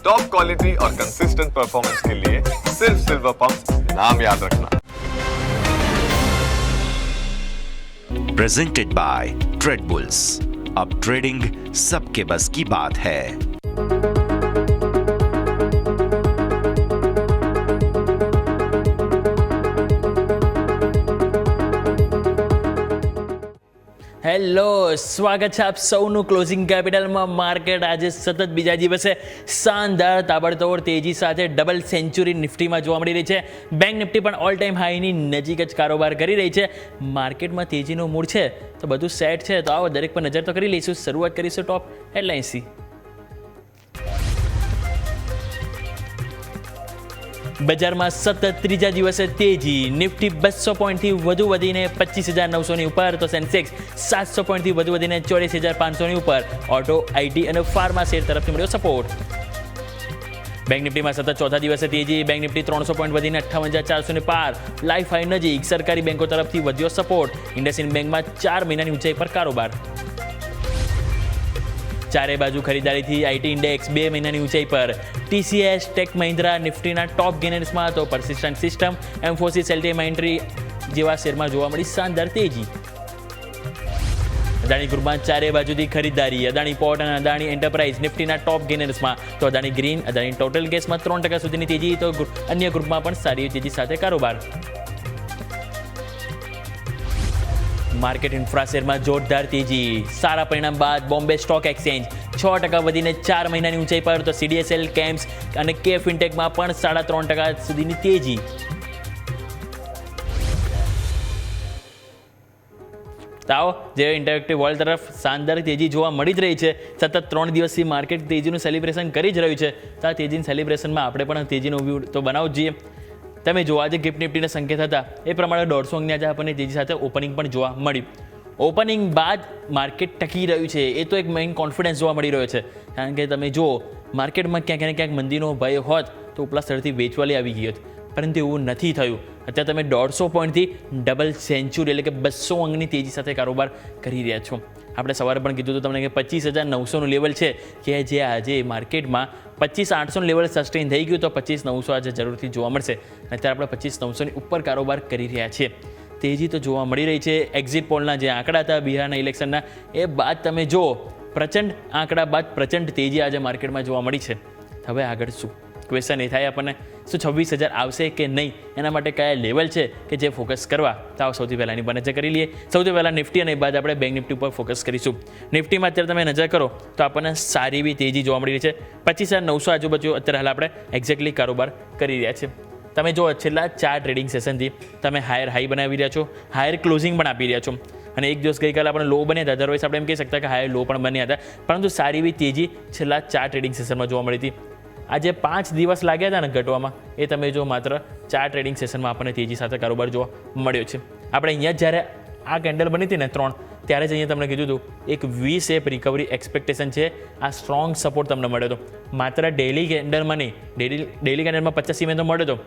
Top quality और consistent performance के लिए सिर्फ सिल्वर पंप नाम याद रखना। Presented by trade bulls. अब ट्रेडिंग सबके बस की बात है। હેલો, સ્વાગત છે આપ સૌનું ક્લોઝિંગ કેપિટલમાં. માર્કેટ આજે સતત બીજા દિવસે શાનદાર તાબડતોડ તેજી સાથે ડબલ સેન્ચુરી નિફ્ટીમાં જોવા મળી રહી છે. બેંક નિફ્ટી પણ ઓલ ટાઈમ હાઈની નજીક જ કારોબાર કરી રહી છે. માર્કેટમાં તેજીનો મૂડ છે તો બધું સેટ છે, તો આવો દરેક પર નજર તો કરી લઈશું. શરૂઆત કરીશું ટોપ હેડલાઇન્સથી. બજારમાં સતત ત્રીજા દિવસે તેજી. નિફ્ટી 200 પોઈન્ટથી વધુ વધીને 25,900ની ઉપર, તો સેન્સેક્સ 700 પોઈન્ટથી વધુ વધીને 84,500ની ઉપર. ઓટો, આઈટી અને ફાર્મા શેર તરફથી મળ્યો સપોર્ટ. બેંક નિફ્ટીમાં સતત ચોથા દિવસે તેજી. બેંક નિફ્ટી 300 પોઈન્ટ વધીને 58,400 પાર. લાઈફ હાઈ નજીક. સરકારી બેંકો તરફથી વધ્યો સપોર્ટ. ઇન્ડસઇન્ડ બેંકમાં 4 મહિનાની ઊંચાઈ પર કારોબાર. ચારે બાજુ ખરીદારીથી આઈટી ઇન્ડેક્સ 2 મહિનાની ઊંચાઈ પર. ટીસીએસ, ટેક મહિન્દ્રા નિફ્ટીના ટોપ ગેનર્સમાં, તો પરસિસ્ટન્ટ સિસ્ટમ, એમ્ફોસિસ, એલટી માઇન્ટ્રી જેવા શેરમાં જોવા મળી શાનદાર તેજી. અદાણી ગ્રુપમાં ચારે બાજુથી ખરીદારી. અદાણી પોર્ટ અને અદાણી એન્ટરપ્રાઇઝ નિફ્ટીના ટોપ ગેનર્સમાં, તો અદાણી ગ્રીન, અદાણી ટોટલ ગેસમાં 3% સુધીની તેજી, તો અન્ય ગ્રુપમાં પણ સારી તેજી સાથે કારોબાર. માર્કેટ ઇન્ફ્રા શેરમાં જોરદાર તેજી. સારા પરિણામ બાદ બોમ્બે સ્ટોક એક્સચેન્જ 6% વધીને 4 મહિનાની ઊંચાઈ પર, તો સીડીએસએલ, કેમ્સ અને કે ફિનટેકમાં પણ 3.5% સુધીની તેજી. તાઓ જે ઇન્ટરેક્ટિવ વર્લ્ડ તરફ શાનદાર તેજી જોવા મળી જ રહી છે. સતત 3 દિવસથી માર્કેટ તેજીનું સેલિબ્રેશન કરી જ રહ્યું છે. તો આ તેજીના સેલિબ્રેશનમાં આપણે પણ તેજીનો વ્યૂ તો બનાવવું જ જોઈએ. તમે જો આજે ગિફ્ટ નિફ્ટીના સંકેત હતા એ પ્રમાણે 150 અંકની આજે આપણને તેજી સાથે ઓપનિંગ પણ જોવા મળી. ઓપનિંગ બાદ માર્કેટ ટકી રહ્યું છે એ તો એક મેઇન કોન્ફિડન્સ જોવા મળી રહ્યો છે. કારણ કે તમે જુઓ માર્કેટમાં ક્યાંક ને ક્યાંક મંદીનો ભય હોત તો ઉપલા સ્તરથી વેચવાલી આવી ગઈ હોત, પરંતુ એવું નથી થયું. અત્યારે તમે 150 પોઈન્ટથી ડબલ સેન્ચુરી એટલે કે 200 અંકની તેજી સાથે કારોબાર કરી રહ્યા છો. આપણે સવારે પણ કીધું હતું તમને કે 25,900નું લેવલ છે કે જે આજે માર્કેટમાં 25,800નું લેવલ સસ્ટેન થઈ ગયું, તો 25,900 આજે જરૂરથી જોવા મળશે. અત્યારે આપણે 25,900ની ઉપર કારોબાર કરી રહ્યા છીએ. તેજી તો જોવા મળી રહી છે. એક્ઝિટ પોલના જે આંકડા હતા બિહારના ઇલેક્શનના એ બાદ તમે જુઓ પ્રચંડ આંકડા બાદ પ્રચંડ તેજી આજે માર્કેટમાં જોવા મળી છે. હવે આગળ શું ક્વેશ્ચન એ થાય આપણને, શું 26,000 આવશે કે નહીં, એના માટે કયા લેવલ છે કે જે ફોકસ કરવા, તો સૌથી પહેલાં એની પર નજર કરી લઈએ. સૌથી પહેલાં નિફ્ટી અને બાદ આપણે બેંક નિફ્ટી ઉપર ફોકસ કરીશું. નિફ્ટીમાં અત્યારે તમે નજર કરો તો આપણને સારી એવી તેજી જોવા મળી રહી છે. 25,900 આજુબાજુ અત્યારે હાલ આપણે એક્ઝેક્ટલી કારોબાર કરી રહ્યા છીએ. તમે જો છેલ્લા 4 ટ્રેડિંગ સેશનથી તમે હાયર હાઈ બનાવી રહ્યા છો, હાયર ક્લોઝિંગ પણ આપી રહ્યા છો. અને એક દિવસ ગઈકાલે આપણે લો બન્યા હતા, અધરવાઇઝ આપણે એમ કહી શકતા કે હાયર લો પણ બન્યા હતા, પરંતુ સારી એવી તેજી છેલ્લા 4 ટ્રેડિંગ સેશનમાં જોવા મળી હતી. આજે 5 દિવસ લાગ્યા હતા ને ઘટવામાં, એ તમે જો માત્ર 4 ટ્રેડિંગ સેશનમાં આપણને તેજી સાથે કારોબાર જોવા મળ્યો છે. આપણે અહીંયા જ્યારે આ કેન્ડલ બની હતી ને 3, ત્યારે જ અહીંયા તમને કીધું હતું એક વી શેપ રિકવરી એક્સપેક્ટેશન છે. આ સ્ટ્રોંગ સપોર્ટ તમને મળ્યો હતો. માત્ર ડેઇલી કેન્ડલમાં નહીં, ડેઇલી કેન્ડલમાં 50 EMA તો મળ્યો હતો.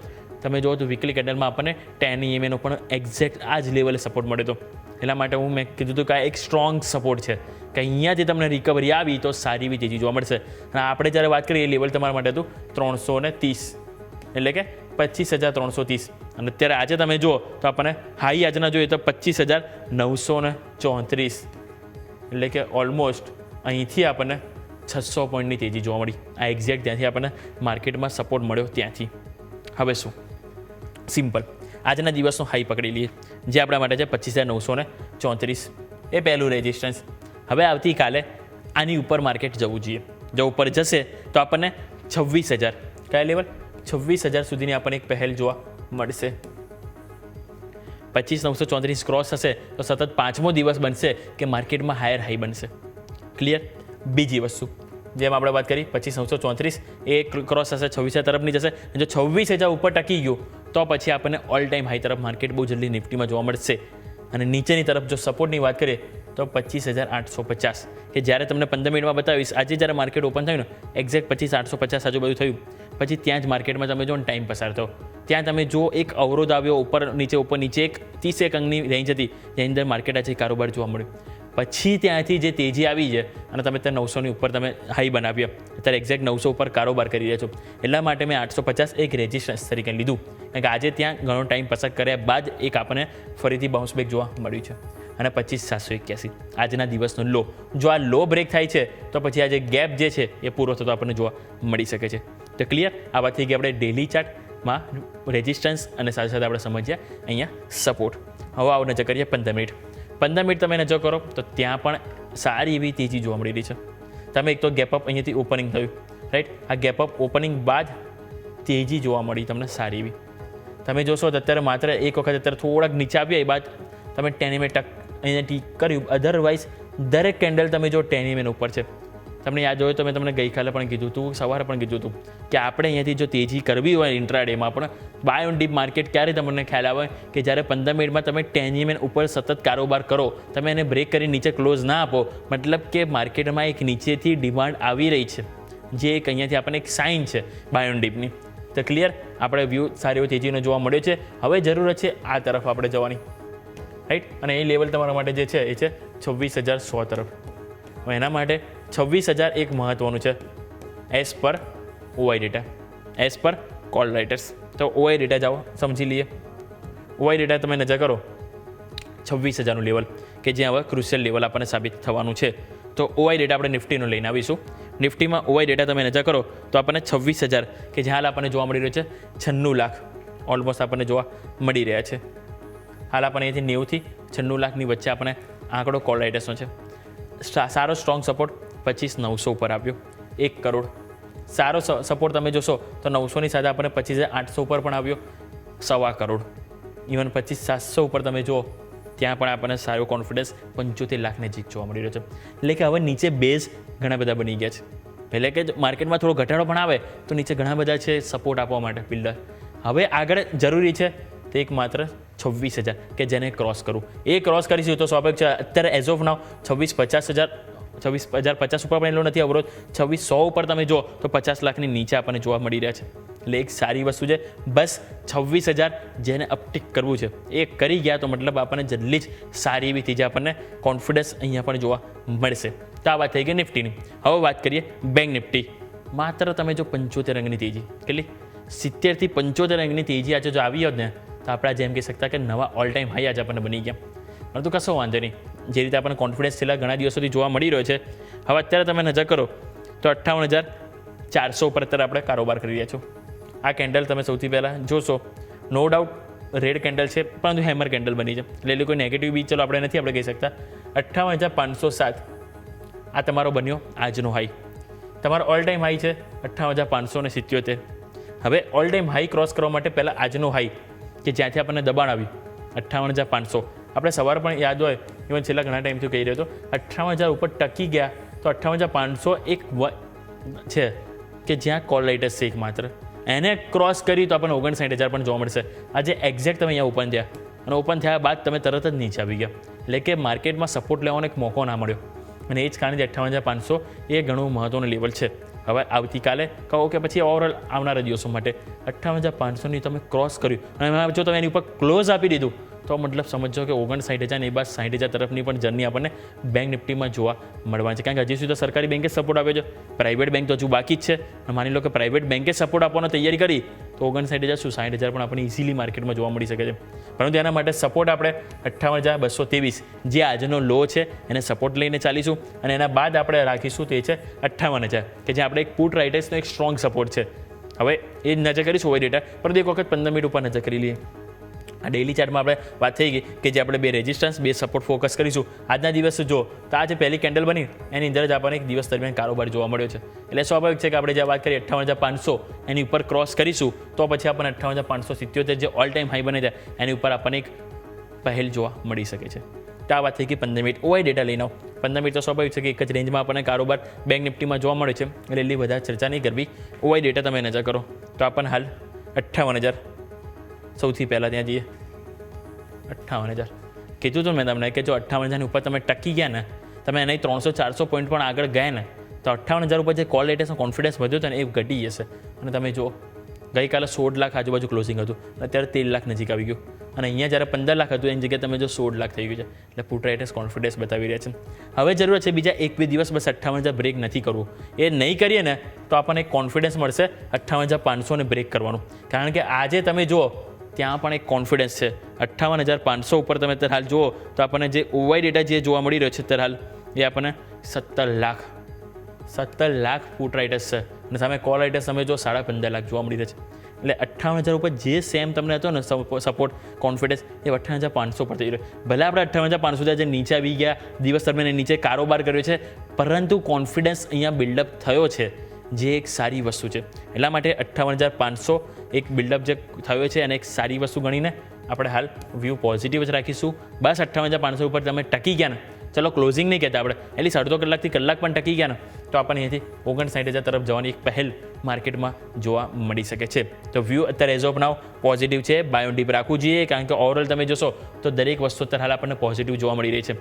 તમે જો તો વીકલી કેન્ડલમાં આપણને 10 EMAનો પણ એક્ઝેક્ટ આ જ લેવલે સપોર્ટ મળ્યો હતો. એટલા માટે મેં કીધું હતું કે આ એક સ્ટ્રોંગ સપોર્ટ છે કે અહીંયાથી તમને રિકવરી આવી તો સારી એવી તેજી જોવા મળશે. અને આપણે જ્યારે વાત કરીએ એ લેવલ તમારા માટે હતું 330, એટલે કે 25,330. અને અત્યારે આજે તમે જુઓ તો આપણને હાઈ આજના જોઈએ તો 25,934, એટલે કે ઓલમોસ્ટ અહીંથી આપણને 600 પોઈન્ટની તેજી જોવા મળી. આ એક્ઝેક્ટ ત્યાંથી આપણને માર્કેટમાં સપોર્ટ મળ્યો ત્યાંથી. હવે શું સિમ્પલ આજના દિવસનો હાઈ પકડી લઈએ, જે આપણા માટે છે 25,934. એ પહેલું રેઝિસ્ટન્સ. હવે આવતીકાલે આની ઉપર માર્કેટ જવું જોઈએ. જો ઉપર જશે તો આપણને 26,000 કયા લેવલ 26,000 સુધીની આપણને એક પહેલ જોવા મળશે. 25,934 ક્રોસ હશે તો સતત 5મો દિવસ બનશે કે માર્કેટમાં હાયર હાઈ બનશે. ક્લિયર. બીજી વસ્તુ જેમ આપણે વાત કરી 25,934 એ ક્રોસ હશે 26,000 તરફની જશે. જો 26,000 ઉપર ટકી ગયું તો પછી આપણને ઓલ ટાઈમ હાઈ તરફ માર્કેટ બહુ જલ્દી નિફ્ટીમાં જોવા મળશે. અને નીચેની તરફ જો સપોર્ટની વાત કરીએ તો 25,850 કે જ્યારે તમને 15 મિનિટમાં બતાવીશ. આજે જ્યારે માર્કેટ ઓપન થયું ને એક્ઝેક્ટ 25,850 આજુબાજુ થયું, પછી ત્યાં જ માર્કેટમાં તમે જો ટાઈમ પસાર થયો, ત્યાં તમે જો એક અવરોધ આવ્યો ઉપર નીચે એક 31 અંકની રેન્જ હતી જેની અંદર માર્કેટ આજે કારોબાર જોવા મળ્યું. પછી ત્યાંથી જે તેજી આવી છે અને તમે ત્યાં 900ની ઉપર તમે હાઈ બનાવ્યો, અત્યારે એક્ઝેક્ટ 900 ઉપર કારોબાર કરી રહ્યા છો. એટલા માટે મેં 850 એક રેઝિસ્ટન્સ તરીકે લીધું, કારણ કે આજે ત્યાં ઘણો ટાઈમ પસાર કર્યા બાદ એક આપણને ફરીથી બાઉન્સ બેક જોવા મળ્યું છે. અને 25781 આજના દિવસનો લો. જો આ લો બ્રેક થાય છે તો પછી આ જે ગેપ જે છે એ પૂરો થતો આપણને જોવા મળી શકે છે. તો ક્લિયર, આ વાત થઈ ગઈ આપણે ડેલી ચાર્ટમાં રેઝિસ્ટન્સ અને સાથે સાથે આપણે સમજ્યા અહીંયા સપોર્ટ. હવે આવો નજર કરીએ 15 મિનિટ. 15 મિનિટ તમે નજર કરો તો ત્યાં પણ સારી એવી તેજી જોવા મળી રહી છે. તમે એક તો ગેપઅપ અહીંયાથી ઓપનિંગ થયું, રાઈટ, આ ગેપઅપ ઓપનિંગ બાદ તેજી જોવા મળી તમને સારી એવી. તમે જોશો તો અત્યારે માત્ર એક વખત અત્યારે થોડાક નીચે આવ્યા એ બાદ તમે 10 ટક અહીંયા ટીક કર્યું. અધરવાઇઝ દરેક કેન્ડલ તમે જો 10 ઉપર છે. તમને યાદ હોય તો મેં તમને ગઈકાલે પણ કીધું હતું, સવારે પણ કીધું હતું કે આપણે અહીંયાથી જો તેજી કરવી હોય ઇન્ટ્રાડેમાં પણ બાય ઓન ડીપ માર્કેટ ક્યારે તમને ખ્યાલ આવે કે જ્યારે 15 મિનિટમાં તમે 10 ઉપર સતત કારોબાર કરો, તમે એને બ્રેક કરી નીચે ક્લોઝ ના આપો, મતલબ કે માર્કેટમાં એક નીચેથી ડિમાન્ડ આવી રહી છે, જે એક અહીંયાથી આપણને એક સાઇન છે બાય ઓન ડીપની. તો ક્લિયર, આપણે વ્યૂ સારી એવો તેજીનો જોવા મળ્યો છે. હવે જરૂરત છે આ તરફ આપણે જવાની, રાઈટ, અને એ લેવલ તમારા માટે જે છે એ છે 26,100 તરફ. હવે એના માટે 26,000 એક મહત્ત્વનું છે as per OI data, as per call writers. તો ઓઆઈ ડેટા જાઓ સમજી લઈએ. ઓઆઈ ડેટા તમે નજર કરો 26,000નું લેવલ કે જે હવે ક્રુશિયલ લેવલ આપણને સાબિત થવાનું છે. તો ઓઆઈ ડેટા આપણે નિફ્ટીનો લઈને આવીશું. નિફ્ટીમાં ઓઆઈ ડેટા તમે નજર કરો તો આપણને 26,000 કે જે હાલ આપણને જોવા મળી રહ્યો છે 96 લાખ ઓલમોસ્ટ આપણને જોવા મળી રહ્યા છે. હાલ આપણને અહીંથી 90થી 96 લાખની વચ્ચે આપણે આંકડો કોલ રાઇટર્સનો છે. સારો સ્ટ્રોંગ સપોર્ટ 25,900 ઉપર આવ્યો, 1 કરોડ. સારો સપોર્ટ તમે જોશો તો 900ની સાથે આપણને 25,800 ઉપર પણ આવ્યો, 1.25 કરોડ. ઇવન 25,700 ઉપર તમે જુઓ ત્યાં પણ આપણને સારો કોન્ફિડન્સ 75 લાખ નજીક જોવા મળી રહ્યો છે. એટલે કે હવે નીચે બેઝ ઘણા બધા બની ગયા છે. એટલે કે માર્કેટમાં થોડો ઘટાડો પણ આવે તો નીચે ઘણા બધા છે સપોર્ટ આપવા માટે બિલ્ડર. હવે આગળ જરૂરી છે તે એક માત્ર 26,000 કે જેને ક્રોસ કરવું. એ ક્રોસ કરીશું તો સ્વાભાવિક છે અત્યારે એઝ ઓફ નાવ 26,050 ઉપર પણ એટલો નથી અવરોધ. 26,100 ઉપર તમે જો તો 50 લાખની નીચે આપણને જોવા મળી રહ્યા છે. એટલે એક સારી વસ્તુ છે. બસ 26,000 જેને અપટીક કરવું છે એ કરી ગયા તો મતલબ આપણને જલ્દી જ સારી એવી તેજી આપણને કોન્ફિડન્સ અહીંયા પણ જોવા મળશે. તો આ વાત થઈ ગઈ નિફ્ટીની. હવે વાત કરીએ બેંક નિફ્ટી. માત્ર તમે જો 75 અંકની તેજી, કેટલી 70થી 75 અંકની તેજી આજે જો આવી હોત ને તો આપણે જેમ કહી શકતા કે નવા ઓલ ટાઈમ હાઈ આજે આપણને બની ગયા. પરંતુ કશો વાંધો નહીં, જે રીતે આપણને કોન્ફિડન્સ છેલ્લા ઘણા દિવસોથી જોવા મળી રહ્યો છે. હવે અત્યારે તમે નજર કરો તો 58,400 ઉપર અત્યારે આપણે કારોબાર કરી રહ્યા છો. આ કેન્ડલ તમે સૌથી પહેલાં જોશો, નો ડાઉટ રેડ કેન્ડલ છે પરંતુ હેમર કેન્ડલ બની છે. એટલે કોઈ નેગેટિવ બી ચલો આપણે નથી આપણે કહી શકતા. 58,507 આ તમારો બન્યો આજનો હાઈ. તમારો ઓલ ટાઈમ હાઈ છે 58,577. હવે ઓલ ટાઈમ હાઈ ક્રોસ કરવા માટે પહેલાં આજનો હાઈ કે જ્યાંથી આપણને દબાણ આવ્યું 58,500. આપણે સવારે પણ યાદ હોય, ઇવન છેલ્લા ઘણા ટાઈમથી કહી રહ્યો હતો 58,000 ઉપર ટકી ગયા તો 58,500 એક છે કે જ્યાં કોલ રાઇટર્સ છે એક માત્ર. એને ક્રોસ કરી તો આપણને 59,000 પણ જોવા મળશે. આજે એક્ઝેક્ટ તમે અહીંયા ઓપન થયા અને ઓપન થયા બાદ તમે તરત જ નીચે આવી ગયા. એટલે કે માર્કેટમાં સપોર્ટ લેવાનો એક મોકો ના મળ્યો અને એ જ કારણે 58,500 એ ઘણું મહત્ત્વનું લેવલ છે. હવે આવતીકાલે કહો કે પછી ઓવરઓલ આવનારા દિવસો માટે 58,500ની તમે ક્રોસ કર્યું અને જો તમે એની ઉપર ક્લોઝ આપી દીધું તો મતલબ સમજો કે 59,000 એ બાદ 60,000 તરફની પણ જર્ની આપણને બેંક નિફ્ટીમાં જોવા મળવાની છે. કારણ કે હજી સુધી સરકારી બેંકે સપોર્ટ આપ્યો છે, પ્રાઇવેટ બેંક તો હજુ બાકી જ છે. માની લો કે પ્રાઇવેટ બેંકે સપોર્ટ આપવાની તૈયારી કરી તો 59,000 શું 60,000 પણ આપણને ઇઝીલી માર્કેટમાં જોવા મળી શકે છે. પરંતુ એના માટે સપોર્ટ આપણે 58,223 જે આજનો લો છે એને સપોર્ટ લઈને ચાલીશું અને એના બાદ આપણે રાખીશું તે છે 58,000 કે જે આપણે એક પુટ રાઇટર્સનો એક સ્ટ્રોંગ સપોર્ટ છે. હવે એ નજર કરીશું ઓય ડેટા, પરંતુ એક વખત 15 મિનિટ ઉપર નજર કરી લઈએ. આ ડેઇલી ચાર્ટમાં આપણે વાત થઈ ગઈ કે જે આપણે 2 રેઝિસ્ટન્સ 2 સપોર્ટ ફોકસ કરીશું. આજના દિવસ જો તો આ જે પહેલી કેન્ડલ બની એની અંદર જ આપણને એક દિવસ દરમિયાન કારોબાર જોવા મળ્યો છે. એટલે સ્વાભાવિક છે કે આપણે જે વાત કરીએ 58,500 એની ઉપર ક્રોસ કરીશું તો પછી આપણને 58,577 જે ઓલ ટાઈમ હાઈ બને છે એની ઉપર આપણને એક પહેલ જોવા મળી શકે છે. તો આ વાત થઈ ગઈ 15 મિનિટ. ઓઆઈ ડેટા લઈને આવો. 15 મિનિટ તો સ્વાભાવિક છે કે એક જ રેન્જમાં આપણને કારોબાર બેંક નિફ્ટીમાં જોવા મળે છે એટલે એટલી વધારે ચર્ચા નહીં કરવી. ઓઆઈ ડેટા તમે નજર કરો તો આપણને હાલ 58,000 સૌથી પહેલાં ત્યાં જઈએ. 58,000 કીધું હતું મેં તમને કે જો 58,000 ઉપર તમે ટકી ગયા ને, તમે એના 300-400 પોઈન્ટ પણ આગળ ગયા ને તો 58,000 ઉપર જે કોલ રાઇટર્સનો કોન્ફિડન્સ વધ્યો હતો ને એ ઘટી જશે. અને તમે જો ગઈકાલે 16 લાખ આજુબાજુ ક્લોઝિંગ હતું, અત્યારે 13 લાખ નજીક આવી ગયું. અને અહીંયા જ્યારે 15 લાખ હતું એની જગ્યાએ તમે જો 16 લાખ થઈ ગયું છે. એટલે પુટ રાઇટર્સ કોન્ફિડન્સ બતાવી રહ્યા છે. હવે જરૂર છે બીજા 1-2 દિવસ બસ 58,000 બ્રેક નથી કરવું. એ નહીં કરીએ ને તો આપણને એક કોન્ફિડન્સ મળશે 58,500 ને બ્રેક કરવાનું. કારણ કે આજે તમે જુઓ ત્યાં પણ એક કોન્ફિડન્સ છે. 58,500 ઉપર તમે અત્યારે હાલ જુઓ તો આપણને જે ઓવાઈ ડેટા જે જોવા મળી રહ્યો છે અત્યારે હાલ એ આપણને 17 લાખ પુટ રાઇટર્સ છે. અને સામે કોલ રાઇટર્સ તમે જો 15.5 લાખ જોવા મળી રહ્યા છે. એટલે 58,000 ઉપર જે સેમ તમને હતો ને સપોર્ટ કોન્ફિડન્સ એ 58,500 પર થઈ રહ્યો. ભલે આપણે 58,500 જે નીચે આવી ગયા દિવસ દરમિયાન નીચે કારોબાર કર્યો છે, પરંતુ કોન્ફિડન્સ અહીંયા બિલ્ડઅપ થયો છે, જે એક સારી વસ્તુ છે. એટલા માટે 58,500 એક બિલ્ડઅપ જે થયો છે અને એક સારી વસ્તુ ગણીને આપણે હાલ વ્યૂ પોઝિટિવ જ રાખીશું. બસ 58,500 ઉપર તમે ટકી ગયા ને, ચલો ક્લોઝિંગ નહીં કહેતા આપણે, એટલે 1.5 કલાકથી કલાક પણ ટકી ગયા ને તો આપણને અહીંયાથી 59,000 તરફ જવાની એક પહેલ માર્કેટમાં જોવા મળી શકે છે. તો વ્યૂ અત્યારે એઝ ઓફ નાવ પોઝિટિવ છે. બાય ઓન ડીપ રાખવું જોઈએ, કારણ કે ઓવરઓલ તમે જોશો તો દરેક વસ્તુ અત્યારે હાલ આપણને પોઝિટિવ જોવા મળી રહી છે.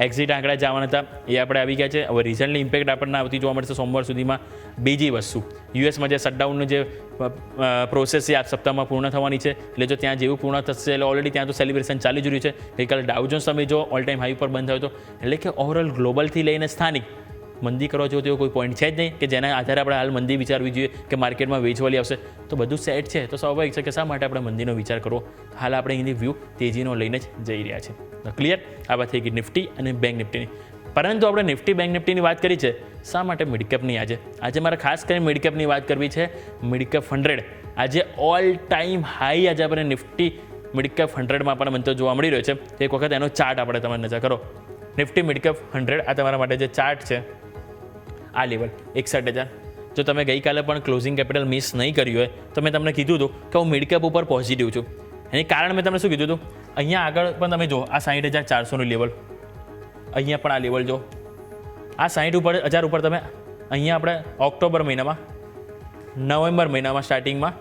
એક્ઝિટ આંકડા જવાના હતા એ આપણે આવી ગયા છે. હવે રિઝલ્ટની ઇમ્પેક્ટ આપણને આવતી જોવા મળશે સોમવાર સુધીમાં. બીજી વસ્તુ યુએસમાં જે શટડાઉનનું જે પ્રોસેસ છે આ સપ્તાહમાં પૂર્ણ થવાની છે. એટલે જો ત્યાં જેવું પૂર્ણ થશે એટલે ઓલરેડી ત્યાં તો સેલિબ્રેશન ચાલી જ રહ્યું છે. ગઈકાલે ડાઉ જોન્સ તમે જો ઓલ ટાઈમ હાઈ પર બંધ થયો હતો. એટલે કે ઓવરઓલ ગ્લોબલથી લઈને સ્થાનિક મંદી કરવા જેવો તેવો કોઈ પોઈન્ટ છે જ નહીં કે જેના આધારે આપણે હાલ મંદી વિચારવી જોઈએ કે માર્કેટમાં વેચવાલી આવશે. તો બધું સેટ છે તો સ્વાભાવિક છે કે શા માટે આપણે મંદીનો વિચાર કરવો. હાલ આપણે અહીંની વ્યૂ તેજીનો લઈને જ જઈ રહ્યા છે. ક્લિયર? આ વાત થઈ ગઈ નિફ્ટી અને બેંક નિફ્ટીની. પરંતુ આપણે નિફ્ટી બેંક નિફ્ટીની વાત કરી છે, શા માટે મિડકેપની આજે મારે ખાસ કરીને મિડકેપની વાત કરવી છે. મિડકેપ 100 આજે ઓલ ટાઈમ હાઈ આજે આપણે નિફ્ટી મિડકેપ 100માં આપણને બનતો જોવા મળી રહ્યો છે. એક વખત એનો ચાર્ટ આપણે તમે નજર કરો. નિફ્ટી મિડકેપ 100 આ તમારા માટે જે ચાર્ટ છે આ લેવલ 61,000. જો તમે ગઈકાલે પણ ક્લોઝિંગ કેપિટલ મિસ નહીં કર્યું હોય તો મેં તમને કીધું હતું કે હું મિડકેપ ઉપર પોઝિટિવ છું. એની કારણ મેં તમને શું કીધું હતું, અહીંયા આગળ પણ તમે જો આ 60,400નું લેવલ, અહીંયા પણ આ લેવલ જો આ 60,000 ઉપર તમે અહીંયા આપણે ઓક્ટોબર મહિનામાં, નવેમ્બર મહિનામાં સ્ટાર્ટિંગમાં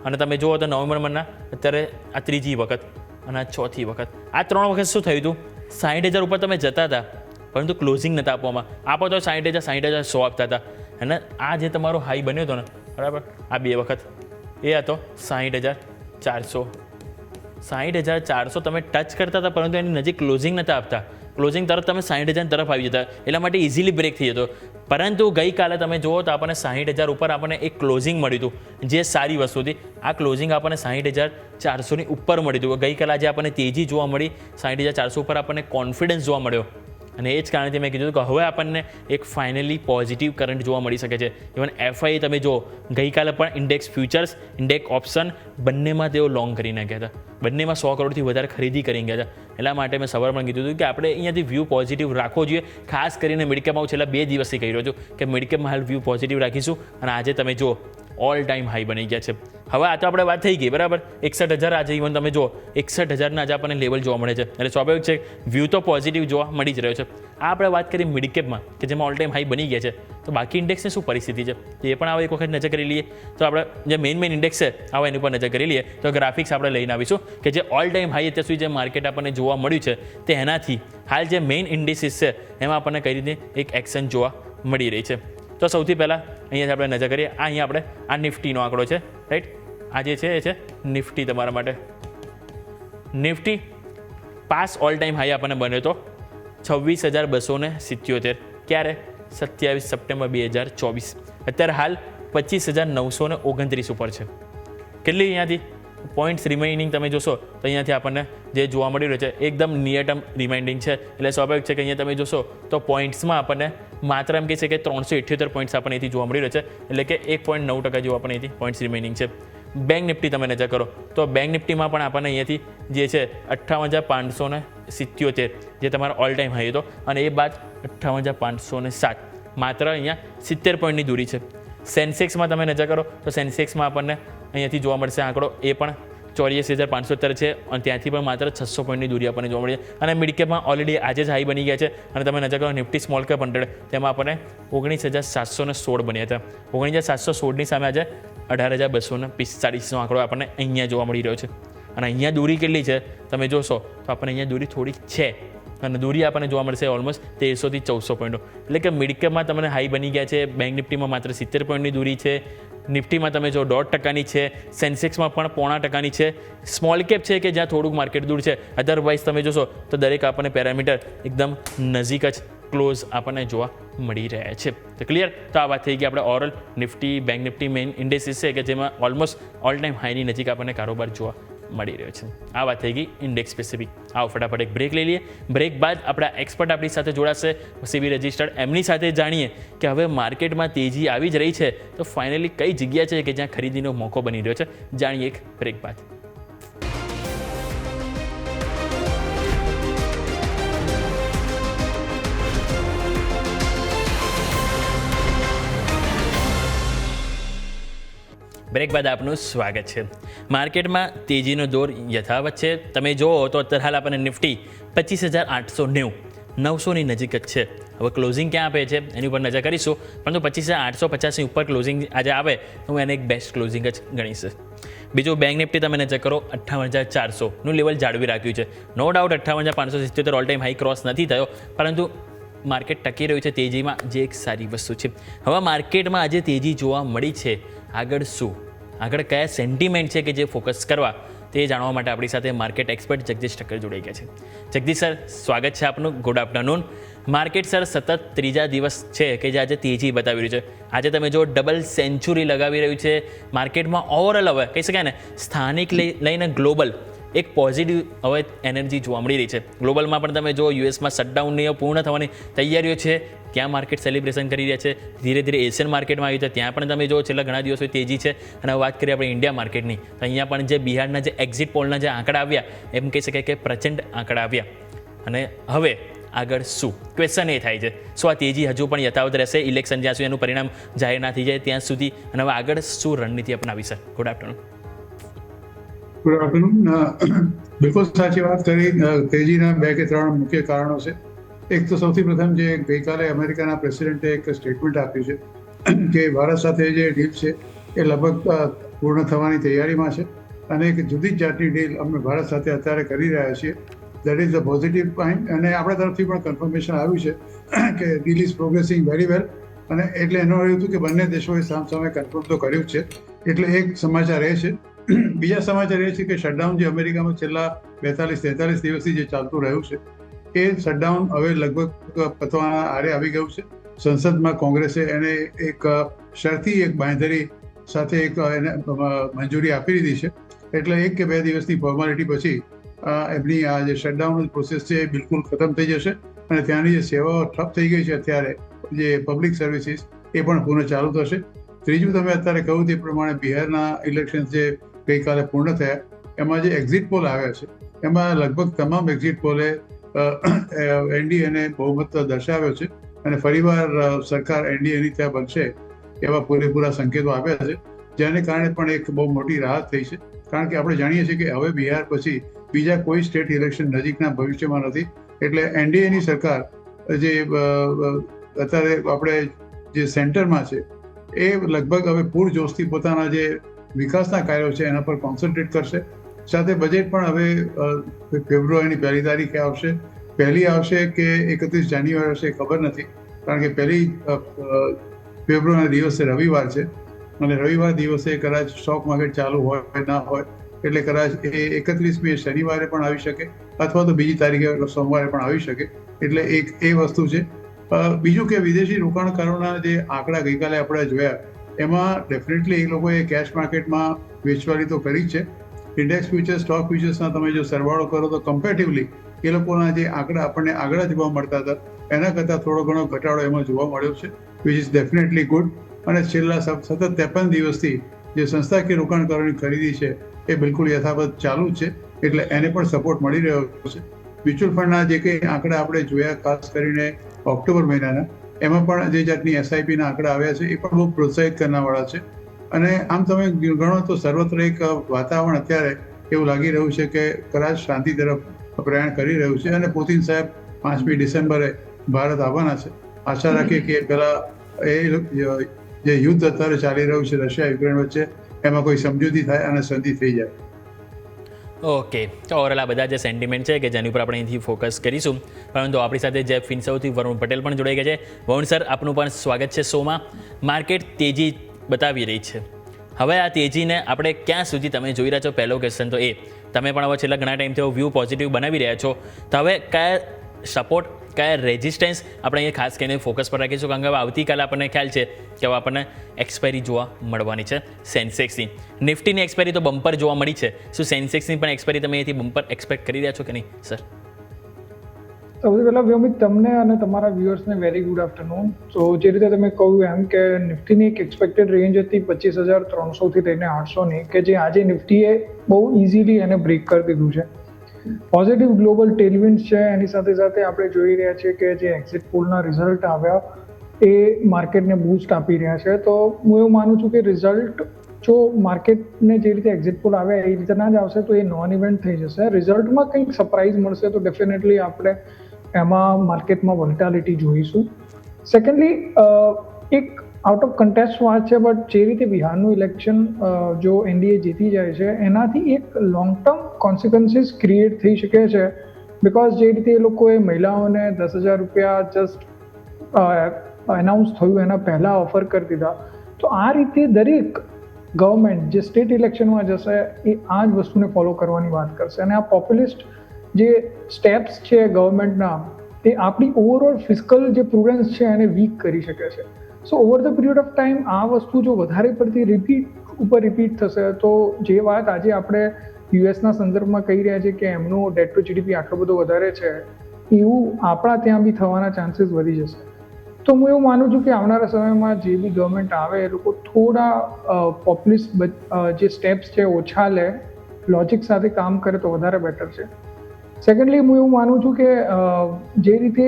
અને તમે જુઓ તો નવેમ્બર મહિના અત્યારે આ 3જી વખત અને આ 4થી વખત, આ 3 વખત શું થયું હતું 60,000 ઉપર તમે જતા હતા પરંતુ ક્લોઝિંગ નહોતા આપવામાં. આપો તો 60,100 આપતા હતા. અને આ જે તમારો હાઈ બન્યો હતો ને બરાબર આ 2 વખત એ હતો 60,400 તમે ટચ કરતા હતા પરંતુ એની નજીક ક્લોઝિંગ નહોતા આપતા. ક્લોઝિંગ તરફ તમે 60,000 તરફ આવી જતા, એટલા માટે ઇઝીલી બ્રેક થઈ જતો. પરંતુ ગઈકાલે તમે જુઓ તો આપણને 60,000 ઉપર આપણને એક ક્લોઝિંગ મળ્યું હતું જે સારી વસ્તુ હતી. આ ક્લોઝિંગ આપણને 60,400ની ઉપર મળ્યું હતું. ગઈકાલે આજે આપણને તેજી જોવા મળી, 60,400 ઉપર આપણને કોન્ફિડન્સ જોવા મળ્યો. અને એ જ કારણથી મેં કીધું કે હવે આપણને એક ફાઇનલી પોઝિટિવ કરંટ જોવા મળી શકે છે. ઇવન એફઆઈ તમે જુઓ ગઈકાલે પણ ઇન્ડેક્સ ફ્યુચર્સ, ઇન્ડેક્સ ઓપ્શન બંનેમાં તેઓ લોંગ કરી નાખ્યા હતા. બંનેમાં 100 કરોડથી વધારે ખરીદી કરી ગયા હતા. એટલા માટે મેં સવારમાં કીધું હતું કે આપણે અહીંયાથી વ્યૂ પોઝિટિવ રાખવો જોઈએ. ખાસ કરીને મિડકેપમાં હું છેલ્લા 2 દિવસથી કહી રહ્યો છું કે મિડકેપમાં હાલ વ્યૂ પોઝિટિવ રાખીશું. અને આજે તમે જુઓ ઓલ ટાઈમ હાઈ બની ગયા છે. હવે આ તો આપણે વાત થઈ ગઈ બરાબર, 61,000 આજે ઇવન તમે જુઓ 61,000ના આજે આપણને લેવલ જોવા મળે છે. એટલે સ્વાભાવિક છે વ્યૂ તો પોઝિટિવ જોવા મળી જ રહ્યો છે. આ આપણે વાત કરીએ મિડકેપમાં કે જેમાં ઓલ ટાઈમ હાઈ બની ગયા છે, તો બાકી ઇન્ડેક્સની શું પરિસ્થિતિ છે એ પણ આવે એક વખત નજર કરી લઈએ. તો આપણે જે મેઇન ઇન્ડેક્સ છે આવા એની ઉપર નજર કરી લઈએ તો ગ્રાફિક્સ આપણે લઈને આવીશું કે જે ઓલ ટાઈમ હાઈ અત્યાર સુધી જે માર્કેટ આપણને જોવા મળ્યું છે તે એનાથી હાલ જે મેઇન ઇન્ડિસીસ છે એમાં આપણને કઈ રીતે એક એક્શન જોવા મળી રહી છે. તો સૌથી પહેલાં અહીંયાથી આપણે નજર કરીએ. અહીંયા આપણે આ નિફ્ટીનો આંકડો છે, રાઈટ? આ જે છે એ છે નિફ્ટી તમારા માટે. Nifty pass all time high આપણને બન્યો હતો 26,277. ક્યારે? 27 સપ્ટેમ્બર 2024. અત્યારે હાલ 25,929 ઉપર છે. કેટલી અહીંયાથી પોઈન્ટ્સ રિમાઇન્ડિંગ તમે જોશો તો અહીંયાથી આપણને જે જોવા મળી રહ્યું છે એકદમ નિયર ટર્મ રિમાઇન્ડિંગ છે. એટલે સ્વાભાવિક છે કે અહીંયા તમે જોશો તો પોઈન્ટ્સમાં આપણને માત્ર એમ કહે છે કે 378 પોઈન્ટ્સ આપણને અહીંથી જોવા મળી રહ્યો છે. એટલે કે 1.9% જેવું આપણને અહીંથી પોઈન્ટ્સ રિમાઇનિંગ છે. બેંક નિફ્ટી તમે નજર કરો તો બેંક નિફ્ટીમાં પણ આપણને અહીંયાથી જે છે 58,577 જે તમારો ઓલ ટાઈમ હાઈ હતો અને એ બાદ 58,507 માત્ર અહીંયા 70 પોઈન્ટની દૂરી છે. સેન્સેક્સમાં તમે નજર કરો તો સેન્સેક્સમાં આપણને અહીંયાથી જોવા મળશે આંકડો એ પણ 84,570 છે અને ત્યાંથી પણ માત્ર 600 પોઈન્ટની દૂરી આપણને જોવા મળી છે. અને મિડકેપમાં ઓલરેડી આજે જ હાઈ બની ગયા છે. અને તમે નજર કરો નિફ્ટી સ્મોલ કેપ 100 તેમાં આપણને 19,716 બન્યા હતા. 19,716ની સામે આજે 18,245નો આંકડો આપણને અહીંયા જોવા મળી રહ્યો છે. અને અહીંયા દૂરી કેટલી છે તમે જોશો તો આપણને અહીંયા દૂરી થોડી છે અને દૂરી આપણને જોવા મળશે ઓલમોસ્ટ 1300 થી 1400 પોઈન્ટો. એટલે કે મિડકેપમાં તમને હાઈ બની ગયા છે. બેંક નિફ્ટીમાં માત્ર 70 પોઈન્ટની દૂરી છે. નિફ્ટીમાં તમે જો 0.5% છે, સેન્સેક્સમાં પણ 0.5% છે. સ્મોલ કેપ છે કે જ્યાં થોડુંક માર્કેટ દૂર છે. અધરવાઇઝ તમે જોશો તો દરેક આપણને પેરામીટર એકદમ નજીક જ ક્લોઝ આપણને જોવા મળી રહ્યા છે. તો ક્લિયર. તો આ વાત થઈ ગઈ આપણે overall Nifty, bank Nifty main indexes છે કે જેમાં ઓલમોસ્ટ ઓલ ટાઈમ હાઈની નજીક આપણને કારોબાર જોવા મળી રહ્યો છે. આ વાત થઈ ગઈ ઇન્ડેક્સ સ્પેસિફિક. આવો ફટાફટ એક બ્રેક લઈ લઈએ. બ્રેક બાદ આપણા એક્સપર્ટ આપણી સાથે જોડાશે, સીબી રજિસ્ટર્ડ. એમની સાથે જાણીએ કે હવે માર્કેટમાં તેજી આવી જ રહી છે તો ફાઇનલી કઈ જગ્યા છે કે જ્યાં ખરીદીનો મોકો બની રહ્યો છે. જાણીએ એક બ્રેક બાદ. બ્રેક બાદ આપનું સ્વાગત છે. માર્કેટમાં તેજીનો દોર યથાવત છે. તમે જુઓ તો અત્યારે હાલ આપણને નિફ્ટી 25,890 900ની નજીક જ છે. હવે ક્લોઝિંગ ક્યાં આપે છે એની ઉપર નજર કરીશું, પરંતુ 25,850ની ઉપર ક્લોઝિંગ આજે આવે તો હું એને એક બેસ્ટ ક્લોઝિંગ જ ગણીશ. બીજું બેંક નિફ્ટી તમે નજર કરો 58,400નું લેવલ જાળવી રાખ્યું છે. No doubt 58,577 all time high cross નથી થયો, પરંતુ માર્કેટ ટકી રહ્યું છે તેજીમાં, જે એક સારી વસ્તુ છે. હવે માર્કેટમાં આજે તેજી જોવા મળી છે, આગળ શું, આગળ કયા સેન્ટિમેન્ટ છે કે જે ફોકસ કરવા, તે જાણવા માટે આપણી સાથે માર્કેટ એક્સપર્ટ જગદીશ ઠક્કર જોડાઈ ગયા છે. જગદીશ સર, સ્વાગત છે આપનું. Good afternoon. માર્કેટ સર સતત ત્રીજા દિવસ છે કે જે આજે તેજી બતાવી રહ્યું છે. આજે તમે જો ડબલ સેન્ચુરી લગાવી રહ્યું છે માર્કેટમાં. ઓવરઓલ હવે કહી શકાય ને, સ્થાનિક લઈને ગ્લોબલ એક પોઝિટિવ હવે એનર્જી જોવા મળી રહી છે. ગ્લોબલમાં પણ તમે જો યુએસમાં શટડાઉનની પૂર્ણ થવાની તૈયારીઓ છે, ત્યાં માર્કેટ સેલિબ્રેશન કરી રહ્યા છે. ધીરે ધીરે એશિયન માર્કેટમાં આવ્યું છે, ત્યાં પણ તમે જો છેલ્લા ઘણા દિવસો તેજી છે. અને વાત કરીએ આપણે ઇન્ડિયા માર્કેટની, તો અહીંયા પણ જે બિહારના જે એક્ઝિટ પોલના જે આંકડા આવ્યા, એમ કહી શકાય કે પ્રચંડ આંકડા આવ્યા. અને હવે આગળ શું, ક્વેશ્ચન એ થાય છે, શું આ તેજી હજુ પણ યથાવત રહેશે ઇલેક્શન જ્યાં સુધી એનું પરિણામ જાહેર ના થઈ જાય ત્યાં સુધી? અને હવે આગળ શું રણનીતિ અપનાવી? Sir, good afternoon. Good afternoon. બિલકુલ સાચી વાત કરી. તેજીના 2 કે 3 મુખ્ય કારણો છે. એક તો સૌથી પ્રથમ જે ગઈકાલે અમેરિકાના પ્રેસિડેન્ટે એક સ્ટેટમેન્ટ આપ્યું છે કે ભારત સાથે જે ડીલ છે એ લગભગ પૂર્ણ થવાની તૈયારીમાં છે અને એક જુદી જ જાતની ડીલ અમે ભારત સાથે અત્યારે કરી રહ્યા છીએ. That is the positive point. અને આપણા તરફથી પણ કન્ફર્મેશન આવ્યું છે કે ડીલ ઇઝ પ્રોગ્રેસિંગ વેરી વેલ. અને એટલે એનો એવું હતું કે બંને દેશોએ સામસામે કન્ફર્મ તો કર્યું છે. એટલે એક સમાચાર એ છે. બીજા સમાચાર એ છે કે શટડાઉન જે અમેરિકામાં છેલ્લા 42-43 દિવસથી જે ચાલતું રહ્યું છે એ શટડાઉન હવે લગભગ પતવાના આરે આવી ગયું છે. સંસદમાં કોંગ્રેસે એને એક શરતી એક બાંયધરી સાથે એક એને મંજૂરી આપી દીધી છે. એટલે 1 કે 2 દિવસની ફોર્માલિટી પછી એમની આ જે શટડાઉન પ્રોસેસ છે એ બિલકુલ ખતમ થઈ જશે અને ત્યાંની જે સેવાઓ ઠપ થઈ ગઈ છે અત્યારે, જે પબ્લિક સર્વિસીસ, એ પણ પુનઃ ચાલુ થશે. ત્રીજું, તમે અત્યારે કહ્યું તે પ્રમાણે બિહારના ઇલેક્શન જે ગઈકાલે પૂર્ણ થયા, એમાં જે એક્ઝિટ પોલ આવ્યા છે એમાં લગભગ તમામ એક્ઝિટ પોલે એનડીએને બહુમત દર્શાવ્યો છે અને ફરીવાર સરકાર એનડીએની ત્યાં બનશે એવા પૂરેપૂરા સંકેતો આપ્યા છે, જેને કારણે પણ એક બહુ મોટી રાહત થઈ છે. કારણ કે આપણે જાણીએ છીએ કે હવે બિહાર પછી બીજા કોઈ સ્ટેટ ઇલેક્શન નજીકના ભવિષ્યમાં નથી. એટલે એનડીએની સરકાર જે અત્યારે આપણે જે સેન્ટરમાં છે એ લગભગ હવે પૂરજોશથી પોતાના જે વિકાસના કાર્યો છે એના પર કોન્સન્ટ્રેટ કરશે. સાથે બજેટ પણ હવે ફેબ્રુઆરીની 1લી તારીખે આવશે. પહેલી આવશે કે 31 જાન્યુઆરી આવશે ખબર નથી, કારણ કે 1 ફેબ્રુઆરીના દિવસે રવિવાર છે અને રવિવાર દિવસે કદાચ સ્ટોક માર્કેટ ચાલુ હોય ના હોય, એટલે કદાચ એ 31મી શનિવારે પણ આવી શકે અથવા તો બીજી તારીખે સોમવારે પણ આવી શકે. એટલે એક એ વસ્તુ છે. બીજું કે વિદેશી રોકાણકારોના જે આંકડા ગઈકાલે આપણે જોયા, એમાં ડેફિનેટલી એ લોકોએ કેશ માર્કેટમાં વેચવાલી તો કરી છે. ઇન્ડેક્સ ફ્યુચર્સ, સ્ટોક ફ્યુચર્સના તમે જો સરવાળો કરો તો કમ્પેરેટિવલી એ લોકોના જે આંકડા આપણને આગળ જોવા મળતા હતા એના કરતાં થોડો ઘણો ઘટાડો એમાં જોવા મળ્યો છે, વિચ ઇઝ ડેફિનેટલી ગુડ. અને છેલ્લા સતત 53 દિવસથી જે સંસ્થાકીય રોકાણકારોની ખરીદી છે એ બિલકુલ યથાવત ચાલુ છે, એટલે એને પણ સપોર્ટ મળી રહ્યો છે. મ્યુચ્યુઅલ ફંડના જે કંઈ આંકડા આપણે જોયા, ખાસ કરીને ઓક્ટોબર મહિનાના, એમાં પણ જે જાતની એસઆઈપીના આંકડા આવ્યા છે એ પણ બહુ પ્રોત્સાહિત કરનારવાળા છે. અને આમ તમે ગણો તો સર્વત્ર એક વાતાવરણ અત્યારે એવું લાગી રહ્યું છે કે કદાચ શાંતિ તરફ પ્રયાણ કરી રહ્યું છે. અને પુતિન સાહેબ 5મી ડિસેમ્બરે ભારત આવવાના છે. આશા રાખીએ કે પહેલાં એ જે યુદ્ધ અત્યારે ચાલી રહ્યું છે રશિયા યુક્રેન વચ્ચે, એમાં કોઈ સમજૂતી થાય અને સંધિ થઈ જાય. ઓકે, તો ઓવરઓલ આ બધા જે સેન્ટિમેન્ટ છે કે જેની ઉપર આપણે અહીંથી ફોકસ કરીશું, પરંતુ આપણી સાથે જે ફિનસૌથી વરુણ પટેલ પણ જોડાઈ ગયા છે. વરુણ સર, આપનું પણ સ્વાગત છે શોમાં. માર્કેટ તેજી બતાવી રહી છે, હવે આ તેજીને આપણે ક્યાં સુધી તમે જોઈ રહ્યા છો, પહેલો ક્વેશ્ચન તો એ. તમે પણ હવે છેલ્લા ઘણા ટાઈમથી વ્યૂ પોઝિટિવ બનાવી રહ્યા છો, તો હવે કયા સપોર્ટ, કયા રેઝિસ્ટન્સ આપણે અહીંયા ખાસ કરીને ફોકસ પર રાખીશું? કારણ કે હવે આવતીકાલે આપણને ખ્યાલ છે કે હવે આપણને એક્સપાયરી જોવા મળવાની છે સેન્સેક્સની. નિફ્ટીની એક્સપાયરી તો બમ્પર જોવા મળી છે, શું સેન્સેક્સની પણ એક્સપાયરી તમે અહીંથી બમ્પર એક્સપેક્ટ કરી રહ્યા છો કે નહીં સર? સૌથી પહેલાં વ્યોમિત, તમને અને તમારા વ્યુઅર્સને વેરી ગુડ આફ્ટરનૂન. તો જે રીતે તમે કહ્યું એમ કે નિફ્ટીની એક એક્સપેક્ટેડ રેન્જ હતી 25,300થી લઈને 800ની, કે જે આજે નિફ્ટીએ બહુ ઇઝીલી એને બ્રેક કરી દીધું છે. પોઝિટિવ ગ્લોબલ ટેલવિન્ડ્સ છે, એની સાથે સાથે આપણે જોઈ રહ્યા છીએ કે જે એક્ઝિટ પોલના રિઝલ્ટ આવ્યા એ માર્કેટને બૂસ્ટ આપી રહ્યા છે. તો હું એવું માનું છું કે રિઝલ્ટ જો માર્કેટને જે રીતે એક્ઝિટ પોલ આવ્યા એ રીતે ના જ આવશે તો એ નોન ઇવેન્ટ થઈ જશે. રિઝલ્ટમાં કંઈક સરપ્રાઇઝ મળશે તો ડેફિનેટલી આપણે એમાં માર્કેટમાં વોલેટિલિટી જોઈશું. સેકન્ડલી, એક આઉટ ઓફ કન્ટેસ્ટ વાત છે, બટ જે રીતે બિહારનું ઇલેક્શન જો એનડીએ જીતી જાય છે એનાથી એક લોંગ ટર્મ કોન્સિક્વન્સીસ ક્રિએટ થઈ શકે છે. બિકોઝ જે રીતે એ લોકોએ મહિલાઓને 10,000 રૂપિયા જસ્ટ એનાઉન્સ થયું એના પહેલાં ઓફર કરી દીધા, તો આ રીતે દરેક ગવર્મેન્ટ જે સ્ટેટ ઇલેક્શનમાં જશે એ આ જ વસ્તુને ફોલો કરવાની વાત કરશે. અને આ પોપ્યુલિસ્ટ જે સ્ટેપ્સ છે ગવર્મેન્ટના એ આપણી ઓવરઓલ ફિસ્કલ જે પ્રુડન્સ છે એને વીક કરી શકે છે. So over the period of time આ વસ્તુ જો વધારે પડતી રિપીટ થશે તો જે વાત આજે આપણે યુએસના સંદર્ભમાં કહી રહ્યા છીએ કે એમનો ડેટ ટુ જીડીપી આટલો બધો વધારે છે, એવું આપણા ત્યાં બી થવાના ચાન્સીસ વધી જશે. તો હું એવું માનું છું કે આવનારા સમયમાં જે બી ગવર્મેન્ટ આવે એ લોકો થોડા પોપ્યુલિસ્ટ જે સ્ટેપ્સ છે ઓછા લે, લોજિક સાથે કામ કરે તો વધારે બેટર છે. સેકન્ડલી, હું એવું માનું છું કે જે રીતે